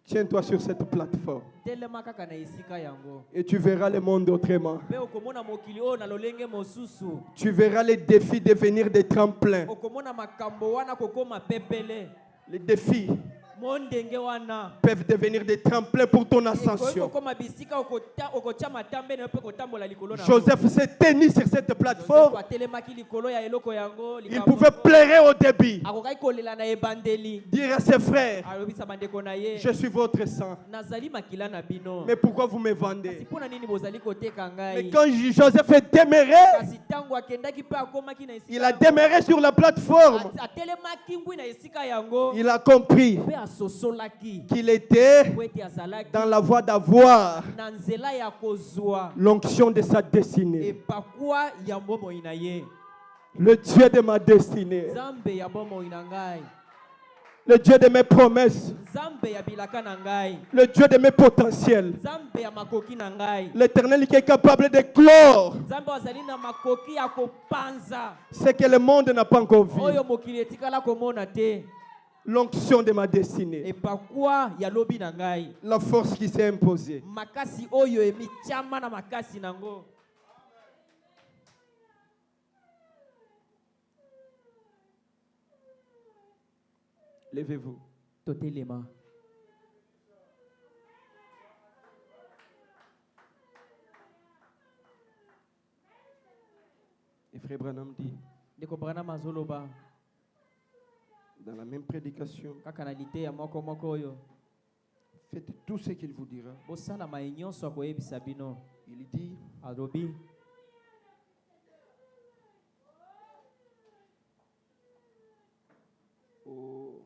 Tiens-toi sur cette plateforme Telema kaka na esika yango. et tu verras le monde autrement. Pe okomona mokili oyo na lolenge mosusu. Tu verras les défis devenir des tremplins. Okomona makambo wana kokoma pepele. Les défis Mondenge wana. peuvent devenir des tremplins pour ton ascension. Okoma bisika okotia matambe na pe kotambola likolo na. Joseph s'est tenu sur cette plateforme. Atelemaki likolo ya eloko yango. Il pouvait pleurer au début, Akokai kolela na ebandeli. dire à ses frères, Alobisa bandeko na ye. je suis votre sang. Nazali makila na bino. Mais pourquoi vous me vendez? Sipona nini bozali koteka Mais ngai? quand Joseph est demeuré, Kasi tango akendaki pe akomaki na esika. il a demeuré sur la plateforme. Atelemaki ngwi na esika yango. Il a compris Pe asosolaki. qu'il était Po ete azalaki dans la voie d'avoir na nzela ya kozwa l'onction de sa destinée. epakwa ya bomoi na ye. Le Dieu de ma destinée, Nzambe ya bomoi na ngai. le Dieu de mes promesses, Nzambe ya bilaka na ngai. le Dieu de mes potentiels, Nzambe ya makoki na ngai. l'Éternel qui est capable de clore Nzambe azali na makoki ya kopanza ce que le monde n'a pas encore vu. oyo mokili etikala komona te. L'onction de ma destinée, Epakwa ya lobi na ngai. la force qui s'est imposée. Makasi oyo emichama na makasi nango. Levez-vous. Totelema. Et Frère Branham dit, Ndeko Branham azoloba dans la même prédication, kaka na lite ya moko moko oyo. faites tout ce qu'il vous dira. Bosala mai nyonso akoyebisa bino. Il dit, Alobi au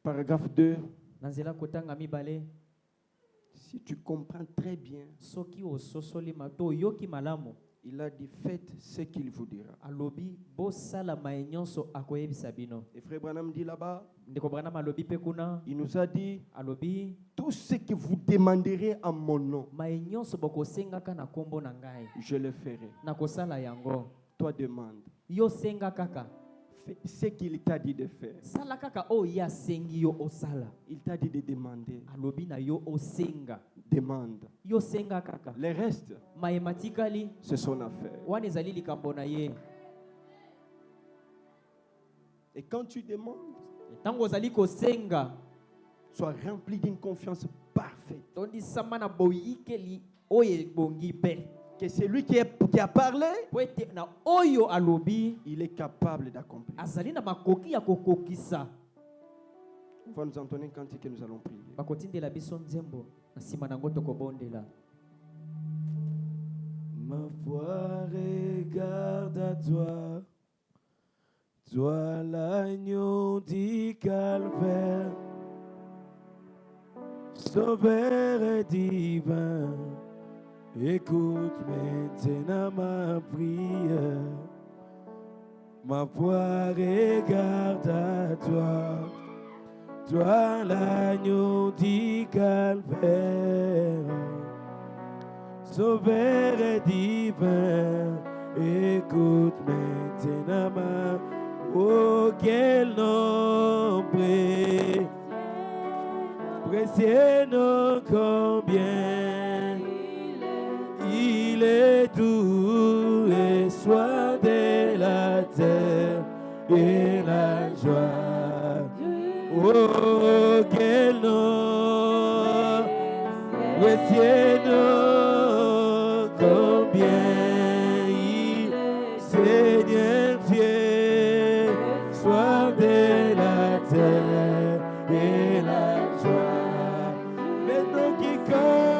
paragraphe 2, na nzela kotanga mibale. si tu comprends très bien, Soki ososoli mato oyoki malamu. il a dit, faites ce qu'il vous dira. Alobi bosala mai nyonso akoyebisa bino. Et Frère Branham dit là-bas, Ndeko Branham alobi pe kuna. il nous a dit, Alobi tout ce que vous demanderez en mon nom, mai nyonso bokosengaka na kombo na ngai. je le ferai. Nakosala yango. Toi demande. Yo senga kaka. Fais ce qu'il t'a dit de faire. Sala kaka o ya sengi yo osala. Il t'a dit de demander. Alobi na yo osenga. Demande. Yo senga kaka. Le reste, Maematikali c'est son affaire. wana ezali likambo na ye. Et quand tu demandes, Tango ozali kosenga, sois rempli d'une confiance parfaite. tondisama na boyikeli oyo ebongi pe. Que celui qui a parlé, Po ete na oyo alobi il est capable d'accomplir. azali na makoki ya kokokisa. On va nous entonner un cantique et nous allons prier. Bakotindela biso nzembo na nsima nango tokobondela. Ma foi regarde à toi, toi l'agneau du calvaire, sauveur et divin, écoute maintenant ma prière. Ma foi regarde à toi, toi l'agneau du calvaire, Sauveur et divin, écoute maintenant ma... Oh, quel nom précieux nom combien il est doux et soin de la terre et la joie. Oh, quel nom précieux nom combien il est Seigneur Dieu, soir de la terre et la joie. Le nom qui compte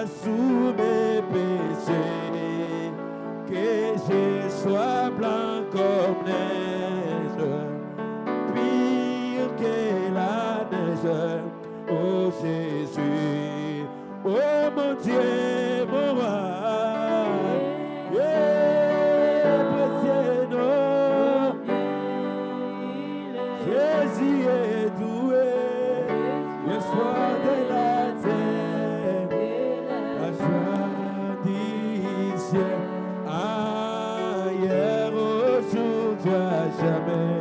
sous mes péchés, que je sois blanc comme neige, pire que la neige. Oh Jésus, oh mon Dieu, mon roi, précieux nom. Jésus est doué, l'espoir de la terre, la joie du ciel, hier, aujourd'hui, à jamais,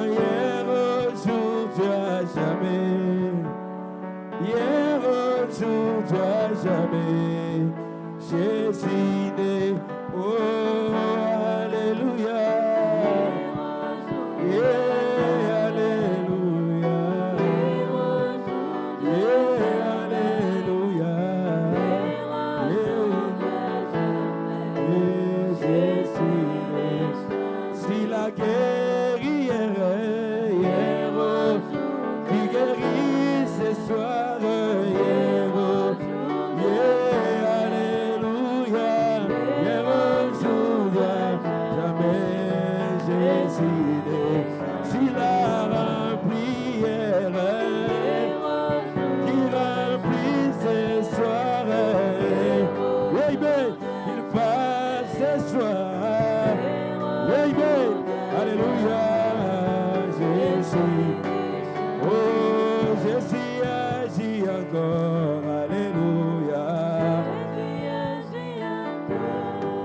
hier, aujourd'hui, à jamais, hier, aujourd'hui, à jamais, Jésus né, oh, alléluia. Yeah, hallelujah. Yeah, hallelujah. Yeah, Jésus. Si la guerrière hier qui guérit ce soir hier. Yeah, hallelujah. Hier aujourd'hui, jamais Jésus. Si la remplie qui remplit ce soir, qu'il fasse ce soir, alléluia, Jésus, oh Jésus agit encore, alléluia,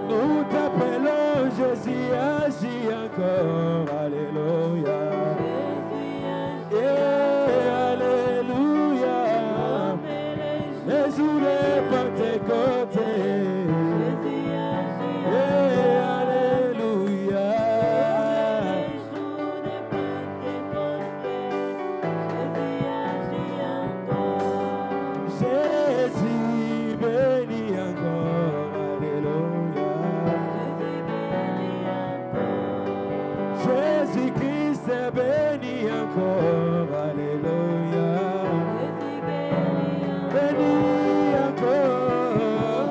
nous t'appelons Jésus agit encore, alléluia. Alléluia, les jours de Pentecôte. Alléluia, Jésus béni encore, alléluia. Jésus-Christ est béni encore, alléluia. Béni encore,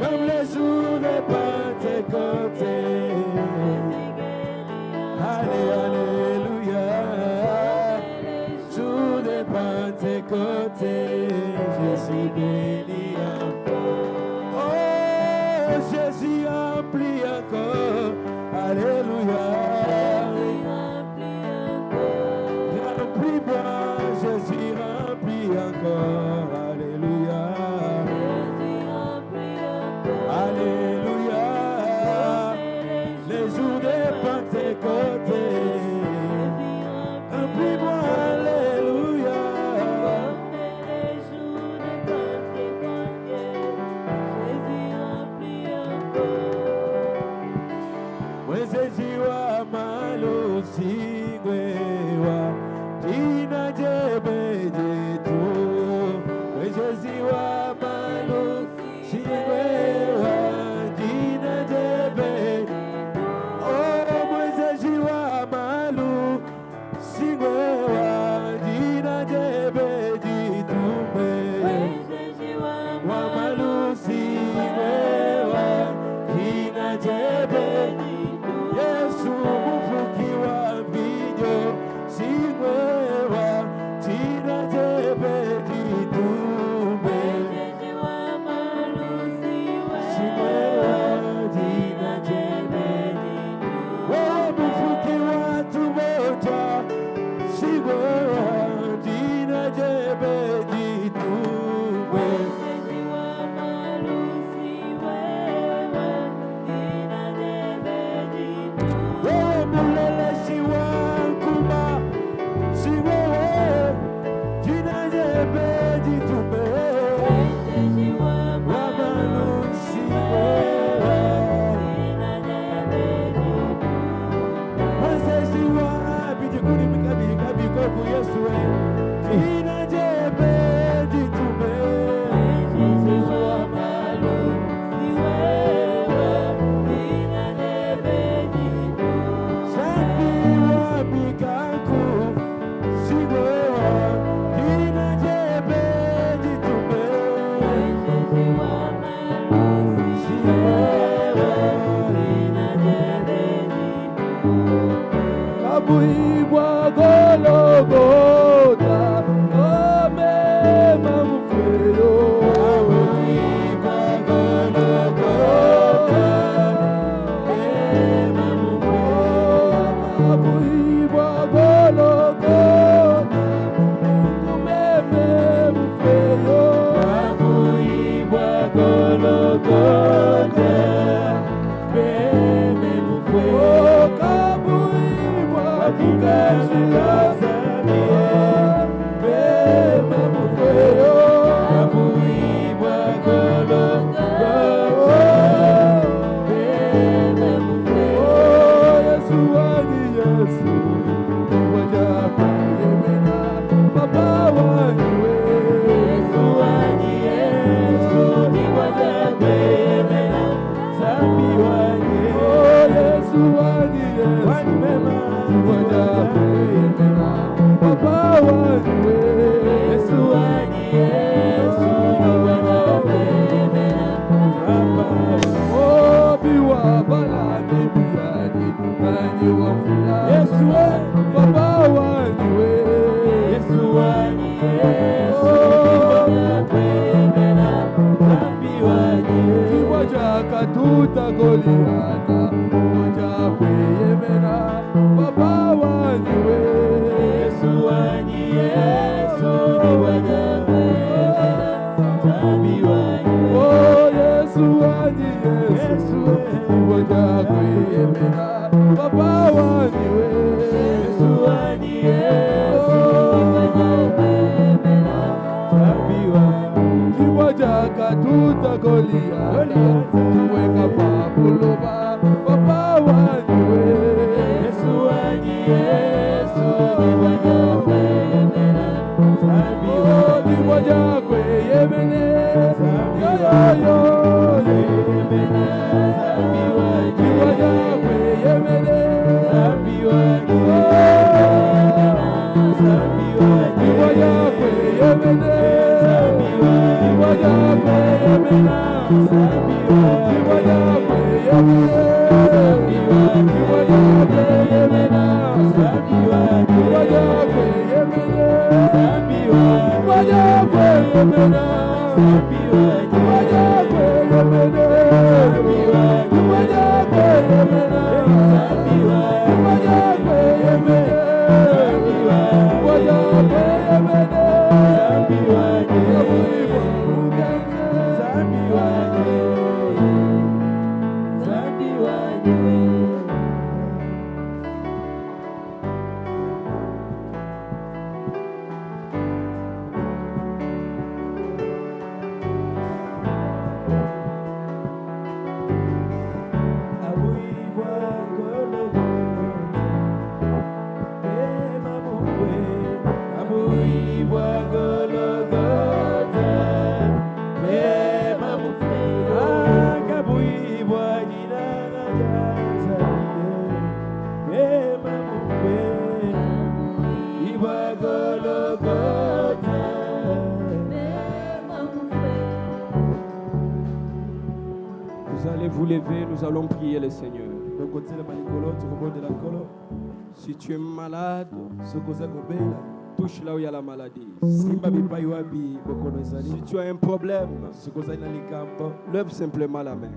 comme les jours de Pentecôte. Alléluia, jour de Pentecôte, Jésus béni encore. Oh, Jésus remplit encore, alléluia. Jésus remplit encore, alléluia. Alléluia, les jours de Pentecôte. Remplis-moi, alléluia. Golgotha, bebe mufwe. Oh, kabuibwa kukazulazamie, bebe mufwe. Oh, kabuibwa Golgotha, bebe mufwe. Oh, Yesu wani Yesu, wajabu yemena, Baba wani we. Yesu wani Yesu, wajabu yemena, Zambi wani. Oh, Yesu wani Yesu, wani mema, wajabu yemena, Baba wani we. Yesu wani Yesu, wajabu yemena, Baba. Oh, biwa bala bibiani, nani wafula. Yesu wani, Baba wani we. Yesu wani Yesu, wajabu yemena, Zambi wani. Kiwaja katuta Goliata, wajabu yemena, Baba wani we. Yesu wani Yesu, wajabu yemena, Zambi wani. Oh, Yesu wani Yesu, wajabu yemena, Baba wani we. Yesu wani Yesu, wajabu yemena, Zambi wani. Kiwaja katuta Goliata, kiweka papuloba, Baba wani we. Yesu wani Yesu, wajabu yemena, Zambi wani. Kiwaja kwe yemene, yo yo yemena, Zambi wani. Kiwaja kwe yemene, Zambi wani. Zambi wani. Kiwaja kwe yemene, Zambi wani. Kiwaja kwe yemena, Zambi wani. Kiwaja kwe yemene, Zambi wani. Kiwaja kwe yemena, Zambi wani. Kiwaja kwe yemene, Zambi wani. Kiwaja kwe yemena, Zambi wani. Kiwaja kwe yemene, Zambi wani. Kiwaja kwe yemena, Zambi wani. Kiwaja kwe yemene, Zambi wani. Kiwaja kwe yemene, Zambi wani. Zambi wani. Zambi wani. Abuibwa Golgotha, bema mufwe. Abuibwa Golgotha, bema mufwe. Akabuibwa jina la Zamie, bema mufwe. Ibwa Golgotha, bema mufwe. Vous allez vous lever, nous allons prier le Seigneur. Si tu es malade, touche là où il y a la maladie. Si tu as un problème, lève simplement la main.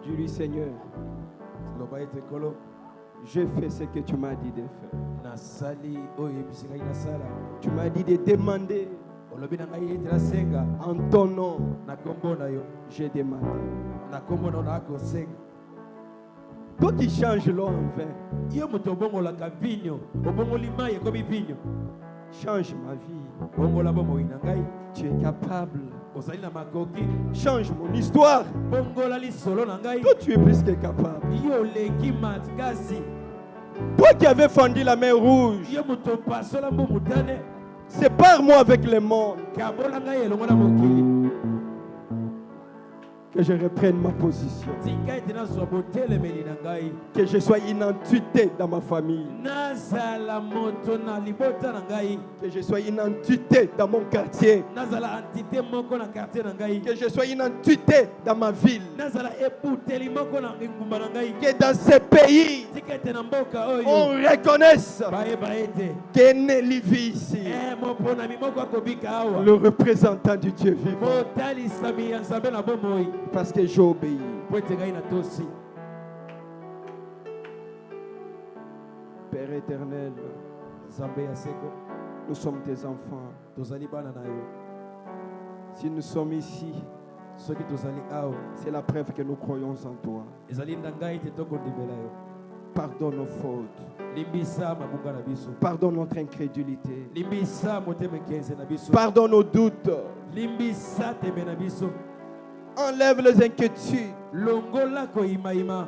Dis-lui, Seigneur, j'ai fait ce que tu m'as dit de faire. Tu m'as dit de demander en ton nom. J'ai demandé. Toi qui changes l'eau en vin, change ma vie. Tu es capable. Change mon histoire. Toi tu es plus que capable. Toi qui avais fendu la mer rouge, sépare-moi avec le monde. Que je reprenne ma position. Que je sois une entité dans ma famille. Que je sois une entité dans mon quartier. Que je sois une entité dans ma ville. Que dans ce pays, on reconnaisse que Nelly vit ici, le représentant du Dieu vivant. Parce que j'ai obéi. Père éternel, Nzambe ya seko nous sommes tes enfants. tozali bana na yo. Si nous sommes ici, Soki tozali awa c'est la preuve que nous croyons en toi. ezali na ngai te tokondimela yo. Pardonne nos fautes. Limbisa mabunga na biso. Pardonne notre incrédulité. Limbisa motema kenze na biso. Pardonne nos doutes. Limbisa tembe na biso. Enlève les inquiétudes. Longola koyimayima.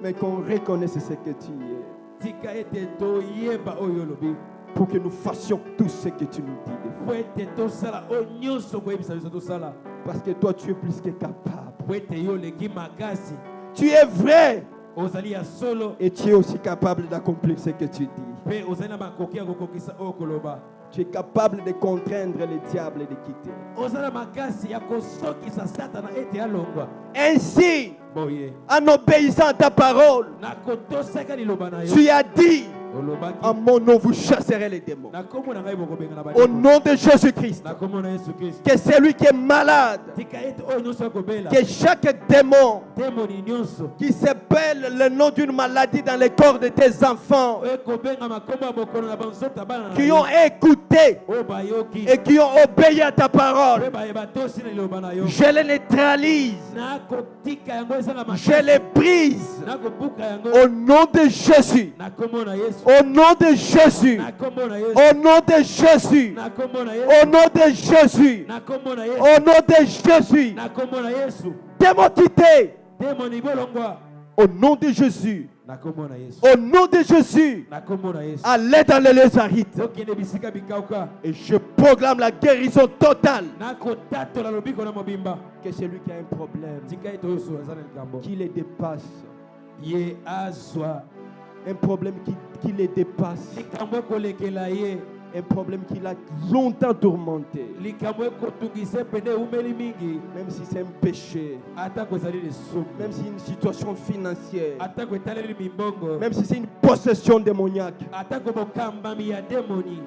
Mais qu'on reconnaisse ce que tu es. Tika ete toyeba oyo lobi. Pour que nous fassions tout ce que tu nous dis de faire. Po ete tosala oyo nyonso koyebisa biso tosala. Parce que toi, tu es plus que capable. Po ete yo leki makasi. Tu es vrai. Ozali ya solo. Et tu es aussi capable d'accomplir ce que tu dis. Pe ozali na makoki ya kokokisa oyo koloba. Tu es capable de contraindre le diable et de quitter. Ozala makasi ya kosokisa satana ete alongwa. Ainsi, Boye. en obéissant à ta parole, Na kotosaka liloba na yo. tu as dit, Olobaki. en mon nom, vous chasserez les démons. Na kombo na ngai bokobenga na Au badeko. nom de Jésus-Christ, Na kombo na Yesu Kristo. que celui qui est malade, Tika ete oyo nyonso akobela. que chaque démon Demoni nyonso. qui s'appelle le nom d'une maladie dans les corps de tes enfants, Ekobenga makombo ya bokono na banzota bana na qui yo. ont écouté Oyo bayoki. et qui ont obéi à ta parole, Oyo bayeba tosi na liloba na yo. je les neutralise, Nakotika yango ezanga je makasi. les brise. Nakobuka yango. Au nom de Jésus, Na kombo na Yesu. au nom de Jésus, Na kombo na Yesu. au nom de Jésus, Na kombo na Yesu. au nom de Jésus, Na kombo na Yesu. au nom de Jésus, Na kombo na Yesu. démon quitté. Demoni bolongwa. Au nom de Jésus, Na kombo na Yesu. au nom de Jésus, Na kombo na Yesu. allez dans les lézarites. Tokende bisika bikauka. Et je proclame la guérison totale. Nakotatola lobiko na mobimba. Que celui qui a un problème, Tika ete oyo so aza na likambo. qui les dépasse, Ye azwa. un problème qui les dépasse, Likambo ekolekela ye. un problème qui l'a longtemps tourmenté, Likambo ekotungisa pene umeli mingi. même si c'est un péché, Atako ezali lisumu. même si c'est une situation financière, Atako etaleli mimbongo. même si c'est une possession démoniaque. Atako bokambami ya demoni.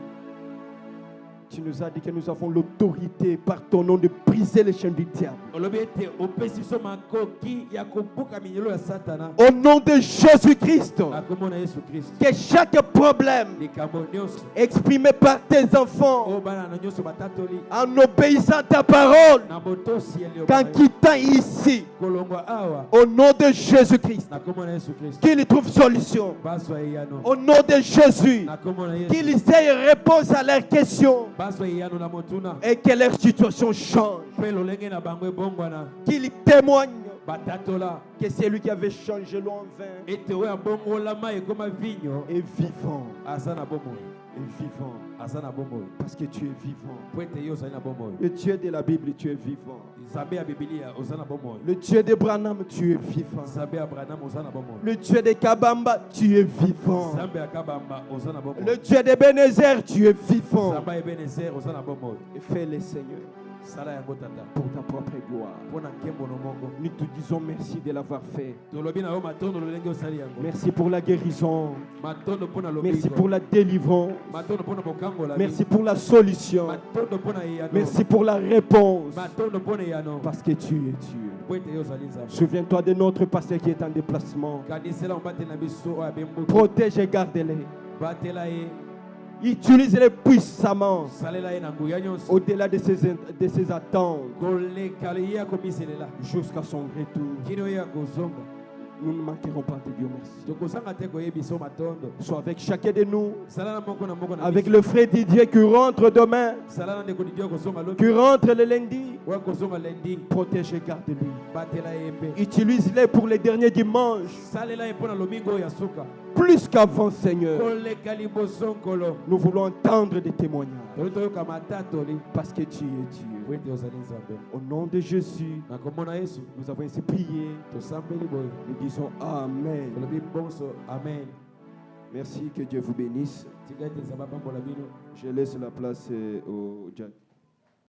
Tu nous as dit que nous avons l'autorité par ton nom de briser les chaînes du diable. Olobi ete opesi biso makoki ya kobuka minyolo ya satana. Au nom de Jésus-Christ, Na kombo na Yesu Kristo. que chaque problème Likambo nyonso. exprimé par tes enfants Oyo bana na nyonso batatoli. en obéissant à ta parole, Na botosi ya qu'en lio. quittant ici, Kolongwa awa. au nom de Jésus-Christ, Na kombo na Yesu Kristo. qu'il y trouve solution. Baswa eyano. Au nom de Jésus, Na kombo na Yesu. qu'il ait réponse à leurs questions Baswa eyano na motuna. et que leur situation change. Pe lolenge na bango ebongwana. Qu'il témoigne Batatola. que c'est lui qui avait changé l'eau en vin Ete oyo abongolama ekoma vinyo. est vivant. Aza na bomoi. Est vivant. Aza na bomoi. Parce que tu es vivant. Po ete yo ozali na bomoi. Le Dieu de la Bible, tu es vivant. Nzambe ya Biblia oza na bomoi. Le Dieu d'Abraham, tu es vivant. Nzambe ya Abraham oza na bomoi. Le Dieu de Kabamba, tu es vivant. Nzambe ya Kabamba oza na bomoi. Le Dieu de Bénézer, tu es vivant. Nzambe ya Ebenezer oza na bomoi. Et fais-le, Seigneur, Sala yango tata. pour ta propre gloire. Mpo na nkembo no moko. Nous te disons merci de l'avoir fait. Tolobi na yo matondo lolenge osali yango. Merci pour la guérison. Matondo mpo na lobiko. Merci pour la délivrance. Matondo mpo na bokangola. Merci pour la solution. Matondo mpo na eyano. Merci pour la réponse. Matondo mpo na eyano. Parce que tu es Dieu. Po ete yo ozali Nzambe. Souviens-toi de notre pasteur qui est en déplacement. Kanisela mobate na biso oyo abembuki. Protège et garde-les. Batela ye. Utilise-les puissamment Salela ye na nguya nyonso. au-delà de ses attentes Koleka ye akomiselela. jusqu'à son retour. Kino ye akozonga. Nous ne manquerons pas de Dieu merci. Tokosanga te koyebisa yo matondo. Sois avec chacun de nous, Sala na moko na moko na avec biso. le frère Didier qui rentre demain, Sala na ndeko Didier akozonga lobi. qui rentre le lundi. Oyo akozonga lendi. Protège et garde-lui. Batela ye mpe. Utilise-les pour les derniers dimanches, Salela ye mpo na lomingo oyo ya suka. plus qu'avant, Seigneur. Koleka liboso nkolo. Nous voulons entendre des témoignages Toli toyoka matatoli. parce que tu es Dieu. Po ete ozali Nzambe. Au nom de Jésus, Na kombo na Yesu. nous avons ainsi prié. Tosambeli boye. Nous disons Amen. Tolobi bonso. Amen. Merci, que Dieu vous bénisse. Tika ete Nzambe apambola bino. Je laisse la place au Jack.